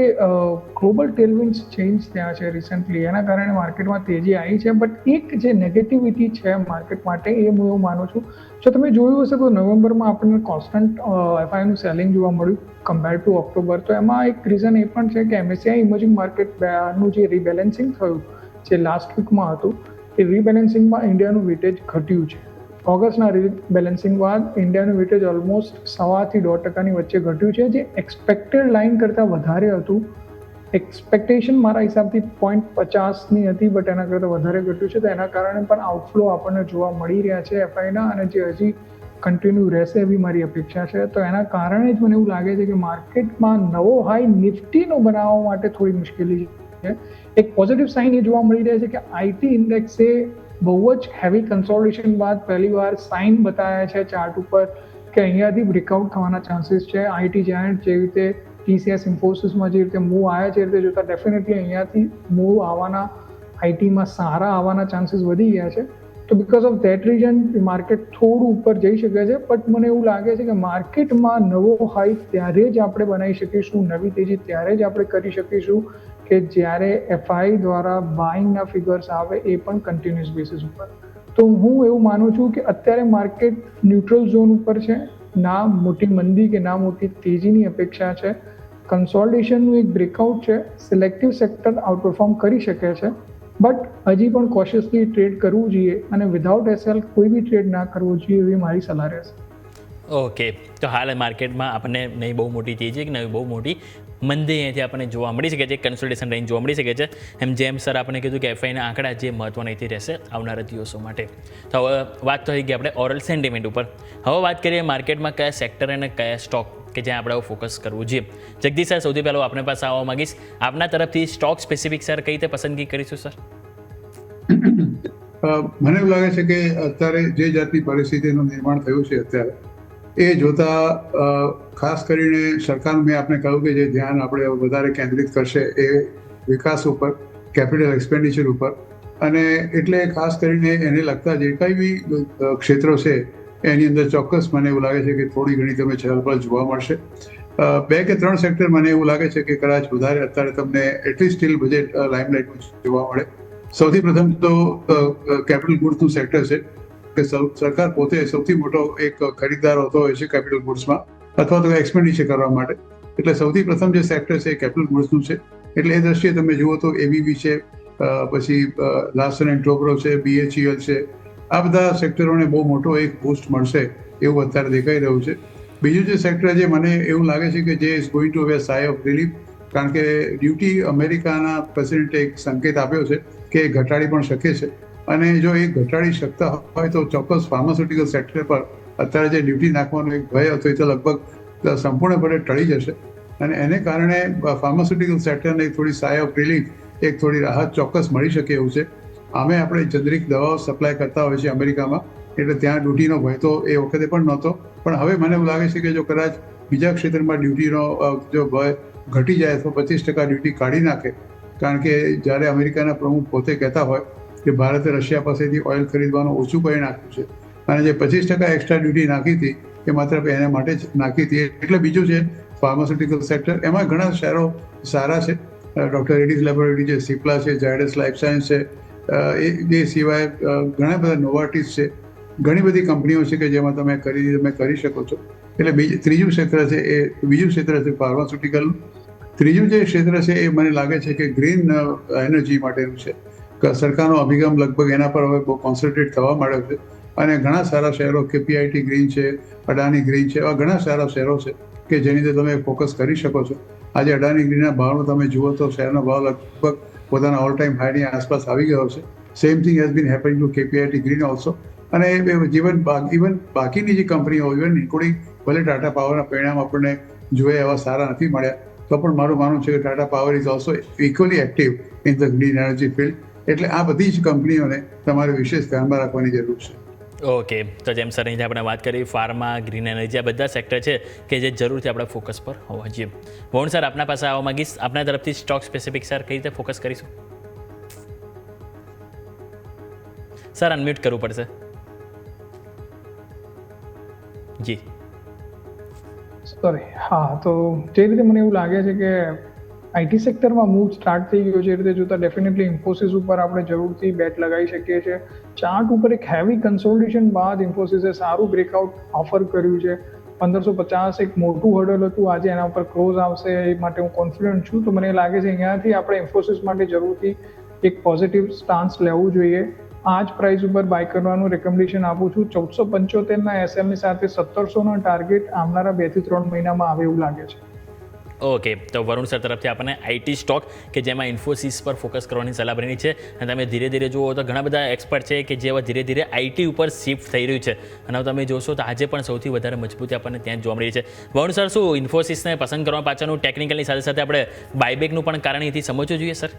ગ્લોબલ ટેલવિન્ડ્સ ચેન્જ થયા છે રિસેન્ટલી, એના કારણે માર્કેટમાં તેજી આવી છે. બટ એક જે નેગેટિવિટી છે માર્કેટ માટે એ હું એવું માનું છું, જો તમે જોયું હશે તો નવેમ્બરમાં આપણને કોન્સ્ટન્ટ એફઆઈનું સેલિંગ જોવા મળ્યું કમ્પેર ટુ ઓક્ટોબર. તો એમાં એક રીઝન એ પણ છે કે એમએસસીઆઈ ઇમર્જિંગ માર્કેટનું જે રીબેલેન્સિંગ થયું જે લાસ્ટ વીકમાં હતું એ રીબેલેન્સિંગમાં ઇન્ડિયાનું વેટેજ ઘટ્યું છે. ઓગસ્ટના રીબેલેન્સિંગ બાદ ઇન્ડિયાનું વેટેજ ઓલમોસ્ટ 1.5% વચ્ચે ઘટ્યું છે, જે એક્સપેક્ટેડ લાઇન કરતાં વધારે હતું. એક્સપેક્ટેશન મારા હિસાબથી 0.50ની હતી, બટ એના કરતાં વધારે ઘટ્યું છે. તો એના કારણે પણ આઉટફ્લો આપણને જોવા મળી રહ્યા છે એફઆઈના, અને જે હજી કન્ટિન્યુ રહેશે એવી મારી અપેક્ષા છે. તો એના કારણે જ મને એવું લાગે છે કે માર્કેટમાં નવો હાઈ નિફ્ટીનો બનાવવા માટે થોડી મુશ્કેલી છે. એક પોઝિટિવ સાઇન એ જોવા મળી રહ્યા છે કે આઈટી ઇન્ડેક્સે બહુ જ હેવી કન્સોલિડેશન બાદ પહેલી વાર સાઇન બતાવ્યા છે ચાર્ટ ઉપર કે અહીંયાથી બ્રેકઆઉટ થવાના ચાન્સીસ છે. આઈટી જાયન્ટ જેવી રીતે ટીસીએસ, ઇન્ફોસિસમાં જે રીતે મૂવ આવ્યા છે એ રીતે જોતાં ડેફિનેટલી અહીંયાથી મૂવ આવવાના, આઈટીમાં સારા આવવાના ચાન્સીસ વધી ગયા છે. તો because of that reason market થોડું ઉપર જઈ શકે છે. બટ મને એવું લાગે છે કે માર્કેટમાં નવો હાઈ ત્યારે જ આપણે બનાવી શકીશું, નવી તેજી ત્યારે જ આપણે કરી શકીશું કે જ્યારે એફઆઈ દ્વારા બાઇંગના ફિગર્સ આવે એ પણ કન્ટિન્યુઅસ બેસિસ ઉપર. તો હું એવું માનું છું કે અત્યારે માર્કેટ ન્યુટ્રલ ઝોન ઉપર છે, ના મોટી મંદી કે ના મોટી તેજીની અપેક્ષા છે. કન્સોલિડેશનનું એક બ્રેકઆઉટ છે, સિલેક્ટિવ સેક્ટર આઉટપરફોર્મ કરી શકે છે, બટ હજી પણ કોશિયસલી ટ્રેડ કરવું જોઈએ અને વિધાઉટ એસએલ કોઈ બી ટ્રેડ ના કરવો જોઈએ એવી મારી સલાહ રહેશે. ઓકે, તો હાલ માર્કેટમાં આપણને નહીં બહુ મોટી તેજી કે નહીં બહુ મોટી મંદી અહીંયાથી આપણને જોવા મળી શકે છે, કન્સોલિડેશન રેન્જ જોવા મળી શકે છે. જેમ સર આપણે કીધું કે એફઆઈના આંકડા જે મહત્વના અહીંથી રહેશે આવનારા દિવસો માટે. તો હવે વાત તો થઈ ગઈ આપણે ઓવરઓલ સેન્ટિમેન્ટ ઉપર. હવે વાત કરીએ માર્કેટમાં કયા સેક્ટર અને કયા સ્ટોક કે જ્યાં આપણે ફોકસ કરવું જોઈએ. જગદીશ સર, સૌથી પહેલાં આપણી પાસે આવવા માંગીશ, આપના તરફથી સ્ટોક સ્પેસિફિક સર કઈ રીતે પસંદગી કરીશું સર? મને એવું લાગે છે કે અત્યારે જે જાતની પરિસ્થિતિનું નિર્માણ થયું છે અત્યારે એ જોતા ખાસ કરીને સરકાર, મેં આપને કહ્યું કે જે ધ્યાન આપણે વધારે કેન્દ્રિત કરશે એ વિકાસ ઉપર, કેપિટલ એક્સપેન્ડિચર ઉપર, અને એટલે ખાસ કરીને એને લગતા જે કંઈ બી ક્ષેત્રો છે એની અંદર ચોક્કસ મને એવું લાગે છે કે થોડી ઘણી તમે ચહલપહલ જોવા મળશે. 2 કે 3 સેક્ટર મને એવું લાગે છે કે કદાચ વધારે અત્યારે તમને એટલીસ્ટ સ્ટીલ બજેટ લાઇમલાઇટમાં જોવા મળે. સૌથી પ્રથમ તો કેપિટલ ગુડ્સનું સેક્ટર છે કે સરકાર પોતે સૌથી મોટો એક ખરીદદાર હોતો હોય છે કેપિટલ ગુડ્સમાં અથવા તો એક્સપેન્ડિચર કરવા માટે. એટલે સૌથી પ્રથમ જે સેક્ટર છે એ કેપિટલ ગુડ્સનું છે. એટલે એ દ્રષ્ટિએ તમે જુઓ તો એબીબી છે, પછી લાર્સન એન્ડ ટોબ્રો છે, બીએચઈએલ છે, આ બધા સેક્ટરોને બહુ મોટો એક બૂસ્ટ મળશે એવું અત્યારે દેખાઈ રહ્યું છે. બીજું જે સેક્ટર જે મને એવું લાગે છે કે જે is going to have psi of relief, કારણ કે ડ્યુટી અમેરિકાના પ્રેસિડેન્ટે એક સંકેત આપ્યો છે કે એ ઘટાડી પણ શકે છે. અને જો એ ઘટાડી શકતા હોય તો ચોક્કસ ફાર્માસ્યુટિકલ સેક્ટર પર અત્યારે જે ડ્યુટી નાખવાનો એક ભય હતો એ તો લગભગ સંપૂર્ણપણે ટળી જશે અને એને કારણે ફાર્માસ્યુટિકલ સેક્ટરને એક થોડી સાય ઓફ રિલીફ, એક થોડી રાહત ચોક્કસ મળી શકે એવું છે. અમે આપણે જનરિક દવાઓ સપ્લાય કરતા હોઈએ છીએ અમેરિકામાં, એટલે ત્યાં ડ્યુટીનો ભય તો એ વખતે પણ નહોતો. પણ હવે મને એવું લાગે છે કે જો કદાચ બીજા ક્ષેત્રમાં ડ્યુટીનો જો ભય ઘટી જાય તો 25% ડ્યુટી કાઢી નાખે. કારણ કે જ્યારે અમેરિકાના પ્રમુખ પોતે કહેતા હોય કે ભારતે રશિયા પાસેથી ઓઇલ ખરીદવાનું ઓછું કરી નાખ્યું છે અને જે 25% એક્સ્ટ્રા ડ્યુટી નાખી હતી એ માત્ર એના માટે જ નાખી હતી. એટલે બીજું છે ફાર્માસ્યુટિકલ સેક્ટર, એમાં ઘણા શેરો સારા છે. ડૉક્ટર રેડ્ડીઝ લેબોરેટરી છે, સિપ્લા છે, ઝાયડસ લાઈફ સાયન્સ છે, એ સિવાય ઘણા બધા નોવાર્ટિસ છે. ઘણી બધી કંપનીઓ છે કે જેમાં તમે કરી શકો છો. એટલે ત્રીજું ક્ષેત્ર છે એ બીજું ક્ષેત્ર છે ફાર્માસ્યુટિકલ. ત્રીજું જે ક્ષેત્ર છે એ મને લાગે છે કે ગ્રીન એનર્જી માટેનું છે. સરકારનો અભિગમ લગભગ એના પર હવે બહુ કોન્સન્ટ્રેટ થવા માંડ્યો છે અને ઘણા સારા શહેરો KPIT ગ્રીન છે, અડાની ગ્રીન છે, એવા ઘણા સારા શહેરો છે કે જેની અંદર તમે ફોકસ કરી શકો છો. આજે અડાની ગ્રીનના ભાવનો તમે જુઓ તો શહેરનો ભાવ લગભગ પોતાના ઓલ ટાઈમ હાઈની આસપાસ આવી ગયો છે. Same thing has been happening to KPIT green also. અને ઇવન બાકીની જે કંપનીઓ, ઇવન ઇન્ક્લુડિંગ ભલે ટાટા પાવરના પરિણામ આપણને જોઈએ એવા સારા નથી મળ્યા, તો પણ મારું માનવું છે કે Tata power is also equally active in the green energy field. એટલે આ બધી જ કંપનીઓને તમારે વિશેષ ધ્યાનમાં રાખવાની જરૂર છે. ઓકે, તો જેમ સર અહીંથી આપણે વાત કરી ફાર્મા, ગ્રીન એનર્જી, આ બધા સેક્ટર છે કે જે જરૂરથી આપણા ફોકસ પર હોવા જોઈએ. વરુણ સર, આપના પાસે આવવા માંગીશ, આપના તરફથી સ્ટોક સ્પેસિફિક સર કઈ રીતે ફોકસ કરીશું? સર અનમ્યુટ કરવું પડશે. જી સોરી, હા, તો જે રીતે મને એવું લાગે છે કે આઈટી સેક્ટરમાં મૂવ સ્ટાર્ટ થઈ ગયો છે, એ રીતે જોતા ડેફિનેટલી ઇન્ફોસિસ ઉપર આપણે જરૂરથી બેટ લગાવી શકીએ છીએ. ચાર્ટ ઉપર એક હેવી કન્સોલિડેશન બાદ ઇન્ફોસિસે સારું બ્રેકઆઉટ ઓફર કર્યું છે. 1550 એક મોટું હર્ડલ હતું, આજે એના ઉપર ક્લોઝ આવશે એ માટે હું કોન્ફિડન્ટ છું. તો મને લાગે છે અહીંયાથી આપણે ઇન્ફોસિસ માટે જરૂરથી એક પોઝિટિવ સ્ટાન્સ લેવું જોઈએ. આ જ પ્રાઇસ ઉપર બાય કરવાનું રેકમેન્ડેશન આપું છું. 1475ના SLની સાથે 1700નો ટાર્ગેટ આવનારા 2 થી 3 મહિનામાં આવે એવું લાગે છે. ઓકે, તો વરુણ સર તરફથી આપણને આઈટી સ્ટોક કે જેમાં ઇન્ફોસિસ પર ફોકસ કરવાની સલાહ બની છે. અને તમે ધીરે ધીરે જુઓ તો ઘણા બધા એક્સપર્ટ છે કે જેવા ધીરે ધીરે આઈટી ઉપર શિફ્ટ થઈ રહ્યું છે. અને તમે જોશો તો આજે પણ સૌથી વધારે મજબૂતી આપણને ત્યાં જોવા મળી છે. વરુણ સર, શું ઇન્ફોસિસને પસંદ કરવા પાછળનું ટેકનિકલની સાથે સાથે આપણે બાયબેકનું પણ કારણ અહીંથી સમજવું જોઈએ સર?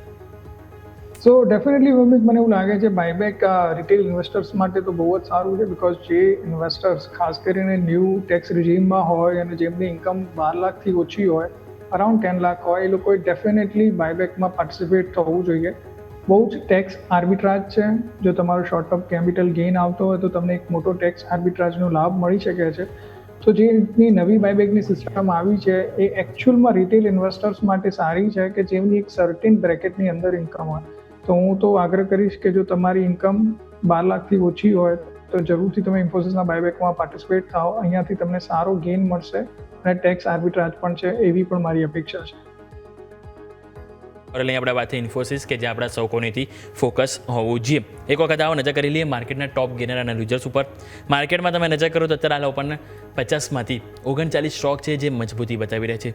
સો ડેફિનેટલી વમિત, મને એવું લાગે છે બાયબેક રિટેલ ઇન્વેસ્ટર્સ માટે તો બહુ જ સારું છે. બિકોઝ જે ઇન્વેસ્ટર્સ ખાસ કરીને ન્યૂ ટેક્સ રિજીમમાં હોય અને જેમની ઇન્કમ 12 લાખથી ઓછી હોય, અરાઉન્ડ 10 લાખ હોય, એ લોકોએ ડેફિનેટલી બાયબેકમાં પાર્ટિસિપેટ થવું જોઈએ. બહુ જ ટેક્સ આર્બિટ્રાજ છે. જો તમારો શોર્ટ ટર્મ કેપિટલ ગેઇન આવતો હોય તો તમને એક મોટો ટેક્સ આર્બિટ્રાજનો લાભ મળી શકે છે. તો જે રીતની નવી બાયબેકની સિસ્ટમ આવી છે એ એકચ્યુઅલમાં રિટેલ ઇન્વેસ્ટર્સ માટે સારી છે કે જેમની એક સર્ટેન બ્રેકેટની અંદર ઇન્કમ હોય. તો હું તો આગ્રહ કરીશ કે જો તમારી ઇન્કમ 12 લાખથી ઓછી હોય તો જરૂરથી તમે ઇન્ફોસિસના બાયબેકમાં પાર્ટિસિપેટ થાઓ. અહીંયાથી તમને સારો ગેઇન મળશે અને ટેક્સ આર્બિટ્રાજ પણ છે, એવી પણ મારી અપેક્ષા છે. અહીં આપણે વાત થઈ ઇન્ફોસિસ કે જે આપણા સૌ કોઈથી ફોકસ હોવું જોઈએ. એક વખત આવો નજર કરી લઈએ માર્કેટના ટોપ ગેનર અને લૂઝર્સ ઉપર. માર્કેટમાં તમે નજર કરો તો અત્યારે હાલ આપણને 50માંથી 39 સ્ટોક છે જે મજબૂતી બતાવી રહ્યા છે.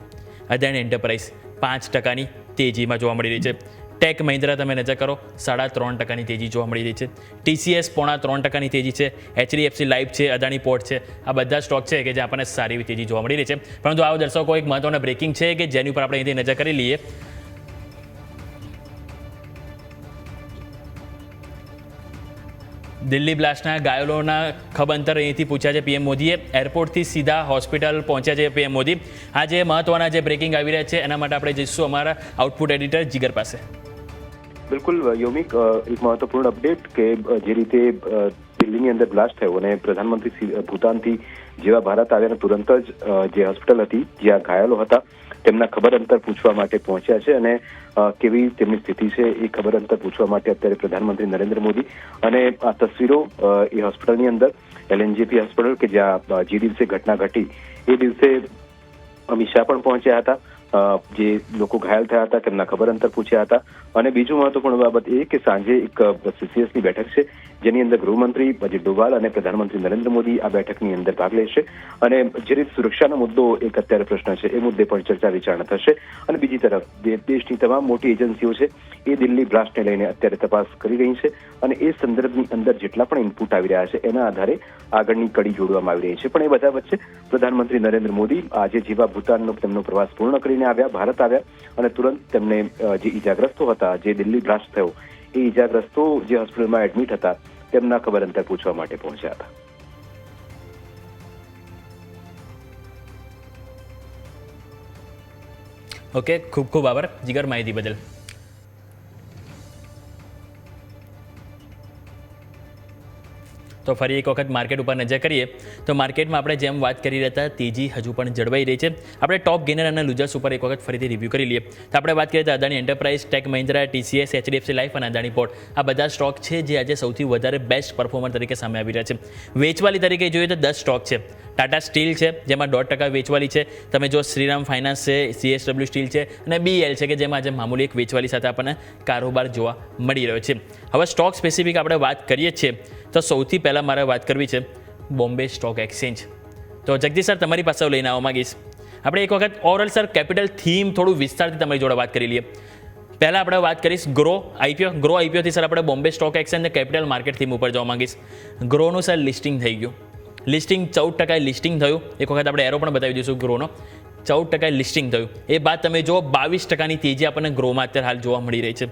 અદાણી એન્ટરપ્રાઇઝ 5%ની તેજીમાં જોવા મળી રહી છે. ટેક મહિન્દ્રા તમે નજર કરો 3.5%ની તેજી જોવા મળી રહી છે. TCS 3.5%ની તેજી છે. HDFC લાઈફ છે, અદાણી પોર્ટ છે, આ બધા સ્ટોક છે કે જે આપણને સારી એવી તેજી જોવા મળી રહી છે. પરંતુ આવો દર્શકો એક મહત્વના બ્રેકિંગ છે કે જેની ઉપર આપણે અહીંથી નજર કરી લઈએ. દિલ્હી બ્લાસ્ટના ઘાયલોના ખબરંતર અહીંથી પૂછ્યા છે પીએમ મોદીએ. એરપોર્ટથી સીધા હોસ્પિટલ પહોંચ્યા છે પીએમ મોદી. આ જે મહત્વના જે બ્રેકિંગ આવી રહ્યા છે એના માટે આપણે જઈશું અમારા આઉટપુટ એડિટર જીગર પાસે. બિલકુલ યોમિક, એક મહત્વપૂર્ણ અપડેટ કે જે રીતે દિલ્હીની અંદર બ્લાસ્ટ થયો અને પ્રધાનમંત્રી ભૂતાનથી જેવા ભારત આવ્યાના તુરંત જ જે હોસ્પિટલ હતી જ્યાં ઘાયલો હતા તેમના ખબર અંતર પૂછવા માટે પહોંચ્યા છે અને કેવી તેમની સ્થિતિ છે એ ખબર અંતર પૂછવા માટે અત્યારે પ્રધાનમંત્રી નરેન્દ્ર મોદી અને આ તસવીરો એ હોસ્પિટલની અંદર LNJP હોસ્પિટલ કે જ્યાં જે દિવસે ઘટના ઘટી એ દિવસે અમિત શાહ પણ પહોંચ્યા હતા. જે લોકો ઘાયલ થયા હતા તેમના ખબર અંતર પૂછ્યા હતા. અને બીજું મહત્વપૂર્ણ બાબત એ કે સાંજે એક CCSની બેઠક છે જેની અંદર ગૃહમંત્રી અજીત ડોભાલ અને પ્રધાનમંત્રી નરેન્દ્ર મોદી આ બેઠકની અંદર ભાગ લેશે અને જે રીતે સુરક્ષાનો મુદ્દો એક અત્યારે પ્રશ્ન છે એ મુદ્દે પણ ચર્ચા વિચારણા થશે. અને બીજી તરફ દેશની તમામ મોટી એજન્સીઓ છે એ દિલ્હી બ્લાસ્ટને લઈને અત્યારે તપાસ કરી રહી છે અને એ સંદર્ભની અંદર જેટલા પણ ઇનપુટ આવી રહ્યા છે એના આધારે આગળની કડી જોડવામાં આવી રહી છે. પણ એ બધા વચ્ચે પ્રધાનમંત્રી નરેન્દ્ર મોદી આજે જેવા ભૂતાનનો તેમનો પ્રવાસ પૂર્ણ કરીને આવ્યા, ભારત આવ્યા અને તુરંત તેમને જે ઈજાગ્રસ્તો હતા, જે દિલ્હી બ્લાસ્ટ થયો એ ઈજાગ્રસ્તો જે હોસ્પિટલમાં એડમિટ હતા તેમના ખબર અંતર પૂછવા માટે પહોંચ્યા હતા. ઓકે, ખૂબ ખૂબ આભાર જીગર માહિતી બદલ. તો ફરી એક વખત માર્કેટ ઉપર નજર કરીએ તો માર્કેટમાં આપણે જેમ વાત કરી રહ્યા હતા તેજી હજુ પણ જળવાઈ રહી છે. આપણે ટોપ ગેનર અને લૂઝર્સ ઉપર એક વખત ફરીથી રિવ્યૂ કરી લઈએ તો આપણે વાત કરીએ તો Adani Enterprise, Tech Mahindra, TCS, HDFC life અને અદાણી પોર્ટ આ બધા સ્ટોક છે જે આજે સૌથી વધારે બેસ્ટ પરફોર્મર તરીકે સામે આવી રહ્યા છે. વેચવાલી તરીકે જોઈએ તો 10 સ્ટોક છે. ટાટા સ્ટીલ છે જેમાં 1.5% વેચવાલી છે. તમે જો શ્રીરામ ફાઇનાન્સ છે, CSW સ્ટીલ છે અને BL છે કે જેમાં આજે મામૂલી એક વેચવાલી સાથે આપણને કારોબાર જોવા મળી રહ્યો છે. હવે સ્ટોક સ્પેસિફિક આપણે વાત કરીએ છીએ તો સૌથી પહેલાં મારે વાત કરવી છે બોમ્બે સ્ટોક એક્સચેન્જ. તો જગદીશ સર તમારી પાસે લઈને આવવા માંગીશ. આપણે એક વખત ઓવરઓલ સર કેપિટલ થીમ થોડું વિસ્તારથી તમારી જોડે વાત કરી લઈએ. પહેલાં આપણે વાત કરીશ ગ્રો આઈપીઓથી સર આપણે બોમ્બે સ્ટોક એક્સચેન્જ અને કેપિટલ માર્કેટ થીમ ઉપર જવા માંગીશ. ગ્રોનું સર લિસ્ટિંગ થઈ ગયું. લિસ્ટિંગ 14% લિસ્ટિંગ થયું. એક વખત આપણે એરો પણ બતાવી દઈશું ગ્રોનો. 14% લિસ્ટિંગ થયું. એ બાદ તમે જો 22% તેજી આપણને ગ્રોમાં અત્યારે હાલ જોવા મળી રહી છે.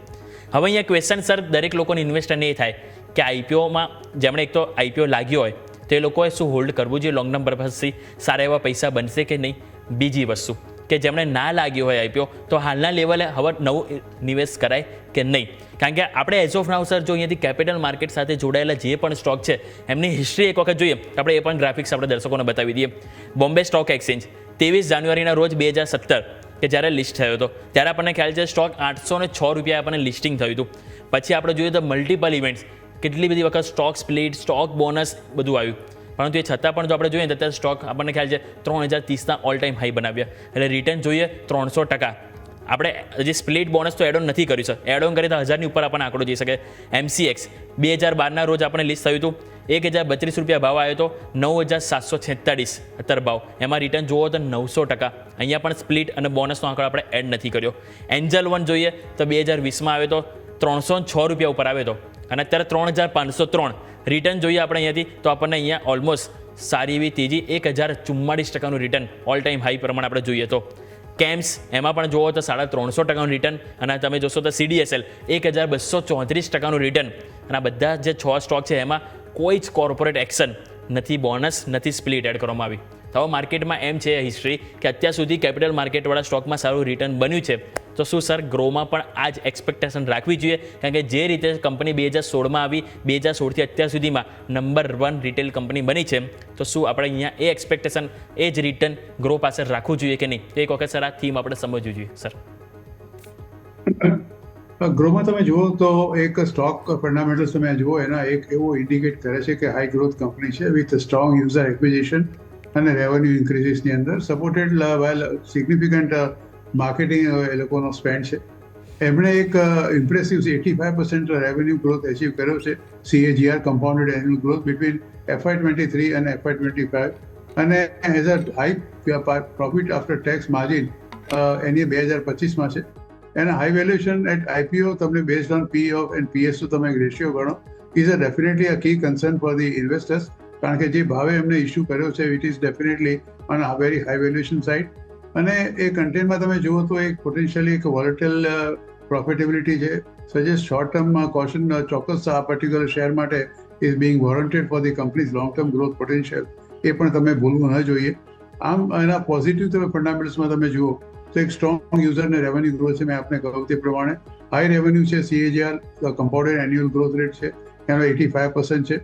હવે અહીંયા ક્વેશ્ચન સર દરેક લોકોને ઇન્વેસ્ટરને એ થાય કે આઈપીઓમાં જેમણે એક તો આઈપીઓ લાગ્યો હોય તો એ લોકોએ શું હોલ્ડ કરવું જોઈએ લોંગ ટર્મ પર્પઝથી, સારા એવા પૈસા બનશે કે નહીં. બીજી વસ્તુ કે જેમણે ના લાગ્યો હોય આઈપીઓ તો હાલના લેવલે હવે નવું નિવેશ કરાય કે નહીં. કારણ કે આપણે એઝ ઓફ નાઉ સર જો અહીંયાથી કેપિટલ માર્કેટ સાથે જોડાયેલા જે પણ સ્ટોક છે એમની હિસ્ટ્રી એક વખત જોઈએ તો આપણે એ પણ ગ્રાફિક્સ આપણે દર્શકોને બતાવી દઈએ. બોમ્બે સ્ટોક એક્સચેન્જ 23 જાન્યુઆરીના રોજ 2017 કે જ્યારે લિસ્ટ થયો હતો ત્યારે આપણને ખ્યાલ છે સ્ટોક 806 રૂપિયા આપણને લિસ્ટિંગ થયું હતું. પછી આપણે જોઈએ તો મલ્ટિપલ ઇવેન્ટ્સ, કેટલી બધી વખત સ્ટોક સ્પ્લિટ, સ્ટોક બોનસ બધું આવ્યું. પરંતુ એ છતાં પણ જો આપણે જોઈએ તો અત્યારે સ્ટોક આપણને ખ્યાલ છે 3030ના ઓલ ટાઈમ હાઈ બનાવ્યા. એટલે રિટર્ન જોઈએ 300%. આપણે હજી સ્પ્લિટ બોનસ તો એડ ઓન નથી કર્યું સર. એડ ઓન કરીએ તો 1000ની ઉપર આપણને આંકડો જઈ શકે. MCX 2012ના રોજ આપણે લિસ્ટ થયું હતું, 1032 રૂપિયા ભાવ આવ્યો હતો, 9746 અત્યારે ભાવ. એમાં રિટર્ન જોવો તો 900%. અહીંયા પણ સ્પ્લિટ અને બોનસનો આંકડો આપણે એડ નથી કર્યો. એન્જલ વન જોઈએ તો 2020માં આવ્યો તો 306 રૂપિયા ઉપર આવ્યો હતો અને અત્યારે 3503. રિટર્ન જોઈએ આપણે અહીંયાથી તો આપણને અહીંયા ઓલમોસ્ટ સારી એવી તેજી 1044%નું રિટર્ન ઓલ ટાઈમ હાઈ પ્રમાણે આપણે જોઈએ તો. કેમ્સ એમાં પણ જોવો તો 350%નું રિટર્ન અને તમે જોશો તો CDSL 1234%નું રિટર્ન. અને આ બધા જે 6 સ્ટોક છે એમાં કોઈ જ કોર્પોરેટ એક્શન નથી, બોનસ નથી, સ્પ્લિટ એડ કરવામાં આવી. તો માર્કેટમાં એમ છે હિસ્ટ્રી કે અત્યાર સુધી કેપિટલ માર્કેટવાળા સ્ટોકમાં સારું રિટર્ન બન્યું છે. તો શું સર ગ્રોમાં પણ આ જ એક્સપેક્ટેશન રાખવી જોઈએ? કારણ કે જે રીતે કંપની 2016માં આવી, 2016થી અત્યાર સુધીમાં નંબર 1 રિટેલ કંપની બની છે, તો શું આપણે અહીંયા એ એક્સપેક્ટેશન એ જ રિટર્ન ગ્રો પાસે રાખવું જોઈએ કે નહીં? તો એક વખત સર આ થીમ આપણે સમજવું જોઈએ સર. ગ્રોમાં તમે જુઓ તો એક સ્ટોક ફંડામેન્ટલ્સ તમે જુઓ એના એક એવું ઇન્ડિકેટ કરે છે કે હાઈ ગ્રોથ કંપની છે વિથ સ્ટ્રોંગ યુઝર એક્વિઝિશન અને રેવન્યુ ઇન્ક્રીઝિસની અંદર સપોર્ટેડ બાય સિગ્નિફિકન્ટ માર્કેટિંગ એ લોકોનો સ્પેન્ડ છે. એમણે એક ઇમ્પ્રેસિવ 85% રેવન્યુ ગ્રોથ અચીવ કર્યો છે, CAGR compounded annual growth between FY23 અને FY25 અને as a high profit after tax margin એની 2025માં છે. એના હાઈ વેલ્યુએશન એટ IPO તમને based on PE and PS તમે રેશિયો ગણો is a definitely a key concern for the investors. કારણ કે જે ભાવે એમને ઇસ્યુ કર્યો છે it is definitely on a very high valuation side. અને એ કન્ટેન્ટમાં તમે જુઓ તો એક પોટેન્શિયલી એક વોલેટાઇલ પ્રોફિટેબિલિટી છે. સજેસ્ટ શોર્ટ ટર્મ કોશન ચોક્કસ આ પર્ટિક્યુલર શેર માટે is being warranted for the companies long term growth potential. એ પણ તમે ભૂલવું ન જોઈએ. આમ એના પોઝિટિવ તમે ફંડામેન્ટલ્સમાં તમે જુઓ તો એક સ્ટ્રોંગ યુઝર અને રેવન્યુ ગ્રોથ છે. મેં આપને કહ્યું તે પ્રમાણે હાઈ રેવન્યુ છે, CAGR compounded annual growth rate છે એનો 85% છે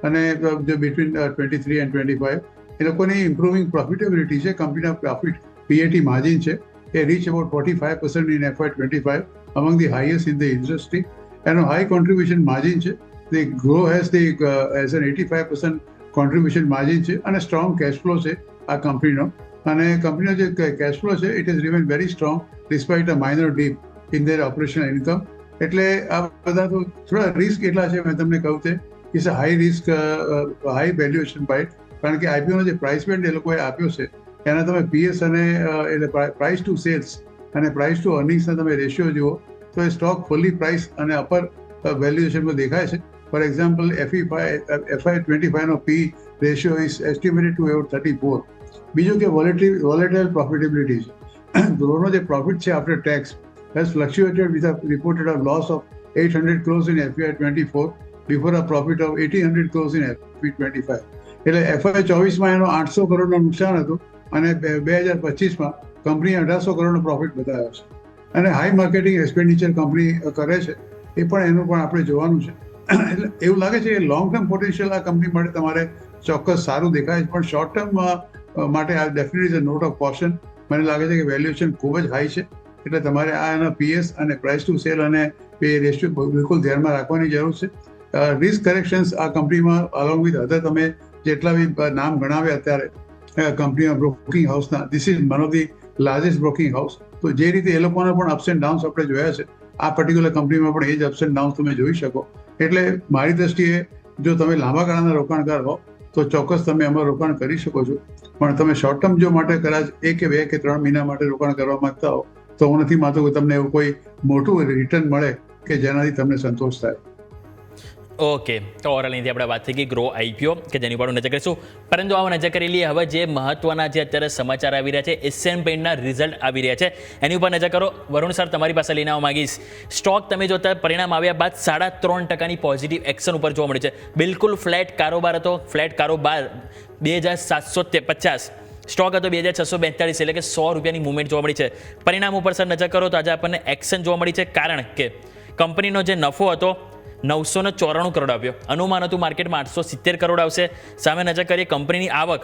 અને જે બિટવીન 23 એન્ડ 25 એ લોકોની ઇમ્પ્રુવિંગ પ્રોફિટેબિલિટી છે. કંપનીના પ્રોફિટ PAT માર્જિન છે એ reach about 45% in FY25 among the highest in the industry. એનો હાઈ કોન્ટ્રીબ્યુશન માર્જિન છે. The Grow has an 85% contribution margin છે અને સ્ટ્રોંગ કેશ ફ્લો છે આ કંપનીનો. અને કંપનીનો જે કેશ ફ્લો છે it is remain very strong despite a minor deep in their operational income. એટલે આ બધા તો થોડા રિસ્ક એટલા છે મેં તમને કહ્યું છે is a high risk high valuation bite, કારણ કે આઈપીઓનો જે પ્રાઇસ બેન્ડ એ લોકોએ આપ્યો છે એના તમે પીએસ અને એટલે પ્રાઇસ ટુ સેલ્સ અને પ્રાઇસ ટુ અર્નિંગ્સના તમે રેશિયો જુઓ તો એ સ્ટોક ફુલ્લી પ્રાઇસ અને અપર વેલ્યુએશનમાં દેખાય છે. ફોર એક્ઝામ્પલ FY25નો P ratio is estimated to ever 34. બીજું કે વોલેટાઇલ પ્રોફિટેબિલિટી છે. ગ્રોનો જે પ્રોફિટ છે after tax has fluctuated with a reported a loss of 800 crores in FY24 before a profit of 1800 crores in FY25. એટલે FY24માં એનો 800 કરોડનું નુકસાન હતું અને 2025માં કંપનીએ 1800 કરોડનો પ્રોફિટ બતાવ્યો છે. અને હાઈ માર્કેટિંગ એક્સપેન્ડિચર કંપની કરે છે એ પણ એનું પણ આપણે જોવાનું છે. એટલે એવું લાગે છે કે લોંગ ટર્મ પોટેન્શિયલ આ કંપની માટે તમારે ચોક્કસ સારું દેખાય છે, પણ શોર્ટ ટર્મ માટે આ definitely is a note of caution. મને લાગે છે કે વેલ્યુએશન ખૂબ જ હાઈ છે, એટલે તમારે આ એના પીએસ અને પ્રાઇસ ટુ સેલ અને પે રેશિયો બિલકુલ ધ્યાનમાં રાખવાની જરૂર છે. રિસ્ક કરેક્શન્સ આ કંપનીમાં અલોંગ વિથ અધર તમે જેટલા બી નામ ગણાવ્યા અત્યારે કંપનીમાં બ્રોકિંગ હાઉસના, this is one of the largest broking house. તો જે રીતે એ લોકોના પણ અપ્સ એન્ડ ડાઉન્સ આપણે જોયા છે, આ પર્ટિક્યુલર કંપનીમાં પણ એ જ અપ્સ એન્ડ ડાઉન્સ તમે જોઈ શકો. એટલે મારી દ્રષ્ટિએ જો તમે લાંબા ગાળાના રોકાણકાર હો તો ચોક્કસ તમે એમાં રોકાણ કરી શકો છો, પણ તમે શોર્ટ ટર્મ જો માટે કદાચ 1 કે 2 કે 3 મહિના માટે રોકાણ કરવા માંગતા હો તો હું નથી માનતો કે તમને એવું કોઈ મોટું રિટર્ન મળે કે જેનાથી તમને સંતોષ થાય. ઓકે, તો ઓવરઓલની આપણે વાત થઈ ગઈ ગ્રો આઈપીઓ કે જેની પર નજર કરીશું. પરંતુ આવો નજર કરી લઈએ હવે જે મહત્વના જે અત્યારે સમાચાર આવી રહ્યા છે, એશિયન પેઇન્ટના રિઝલ્ટ આવી રહ્યા છે એની ઉપર નજર કરો. વરુણ સર, તમારી પાસે લઈને આવવા માંગીશ. સ્ટોક તમે જોતા પરિણામ આવ્યા બાદ 3.5% પોઝિટિવ એક્શન ઉપર જોવા મળે છે. બિલકુલ ફ્લેટ કારોબાર હતો. ફ્લેટ કારોબાર 2750 સ્ટોક હતો 2642, એટલે કે 100 રૂપિયાની મૂવમેન્ટ જોવા મળી છે. પરિણામ ઉપર સર નજર કરો તો આજે આપણને એક્શન જોવા મળી છે, કારણ કે કંપનીનો જે નફો હતો 994 કરોડ આવ્યો. અનુમાન હતું માર્કેટમાં 870 કરોડ આવશે. સામે નજર કરીએ કંપનીની આવક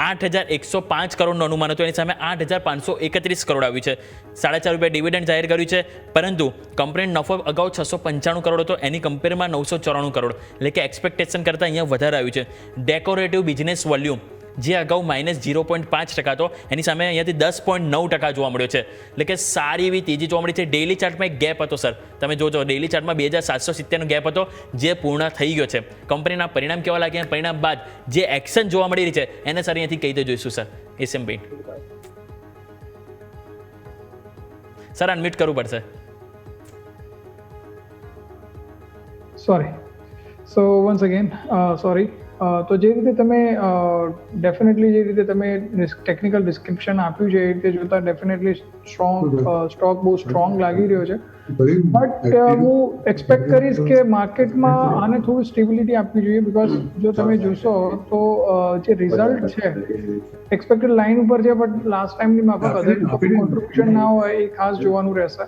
8105 કરોડનું અનુમાન હતું, એની સામે 8531 કરોડ આવ્યું છે. 4.5 રૂપિયા ડિવિડન્ડ જાહેર કર્યું છે, પરંતુ કંપનીનો નફો અગાઉ 695 કરોડ હતો, એની કમ્પેરમાં 994 કરોડ, એટલે કે એક્સપેક્ટેશન કરતાં અહીંયા વધારે આવ્યું છે. ડેકોરેટિવ બિઝનેસ વોલ્યુમ જે અગાઉ -0.5% હતો, એની સામે અહીંયાથી 10.9% જોવા મળ્યો છે, એટલે કે સારી એવી તેજી જોવા મળી છે. ડેઇલી ચાર્ટમાં એક ગેપ હતો સર, તમે જોજો ડેઇલી ચાર્ટમાં 2770નો ગેપ હતો જે પૂર્ણ થઈ ગયો છે. કંપનીના પરિણામ કેવા લાગ્યા, પરિણામ બાદ જે એક્શન જોવા મળી રહી છે એને સર અહીંયાથી કઈ રીતે જોઈશું sir? Asian paint sir unmute કરવું પડશે. સોરી, સો વન્સ અગેન સોરી. તો જે રીતે તમે ડેફિનેટલી જે રીતે તમે ટેકનિકલ ડિસ્ક્રિપ્શન આપ્યું છે એ રીતે જોતા ડેફિનેટલી સ્ટોક બહુ સ્ટ્રોંગ લાગી રહ્યો છે. બટ હું એક્સપેક્ટ કરીશ કે માર્કેટમાં આને થોડું સ્ટેબિલિટી આપવી જોઈએ, બિકોઝ જો તમે જોશો તો જે રિઝલ્ટ છે એક્સપેક્ટેડ લાઇન ઉપર છે, બટ લાસ્ટ ટાઈમની માફક અધર કોન્ટ્રીબ્યુશન ના હોય એ ખાસ જોવાનું રહેશે.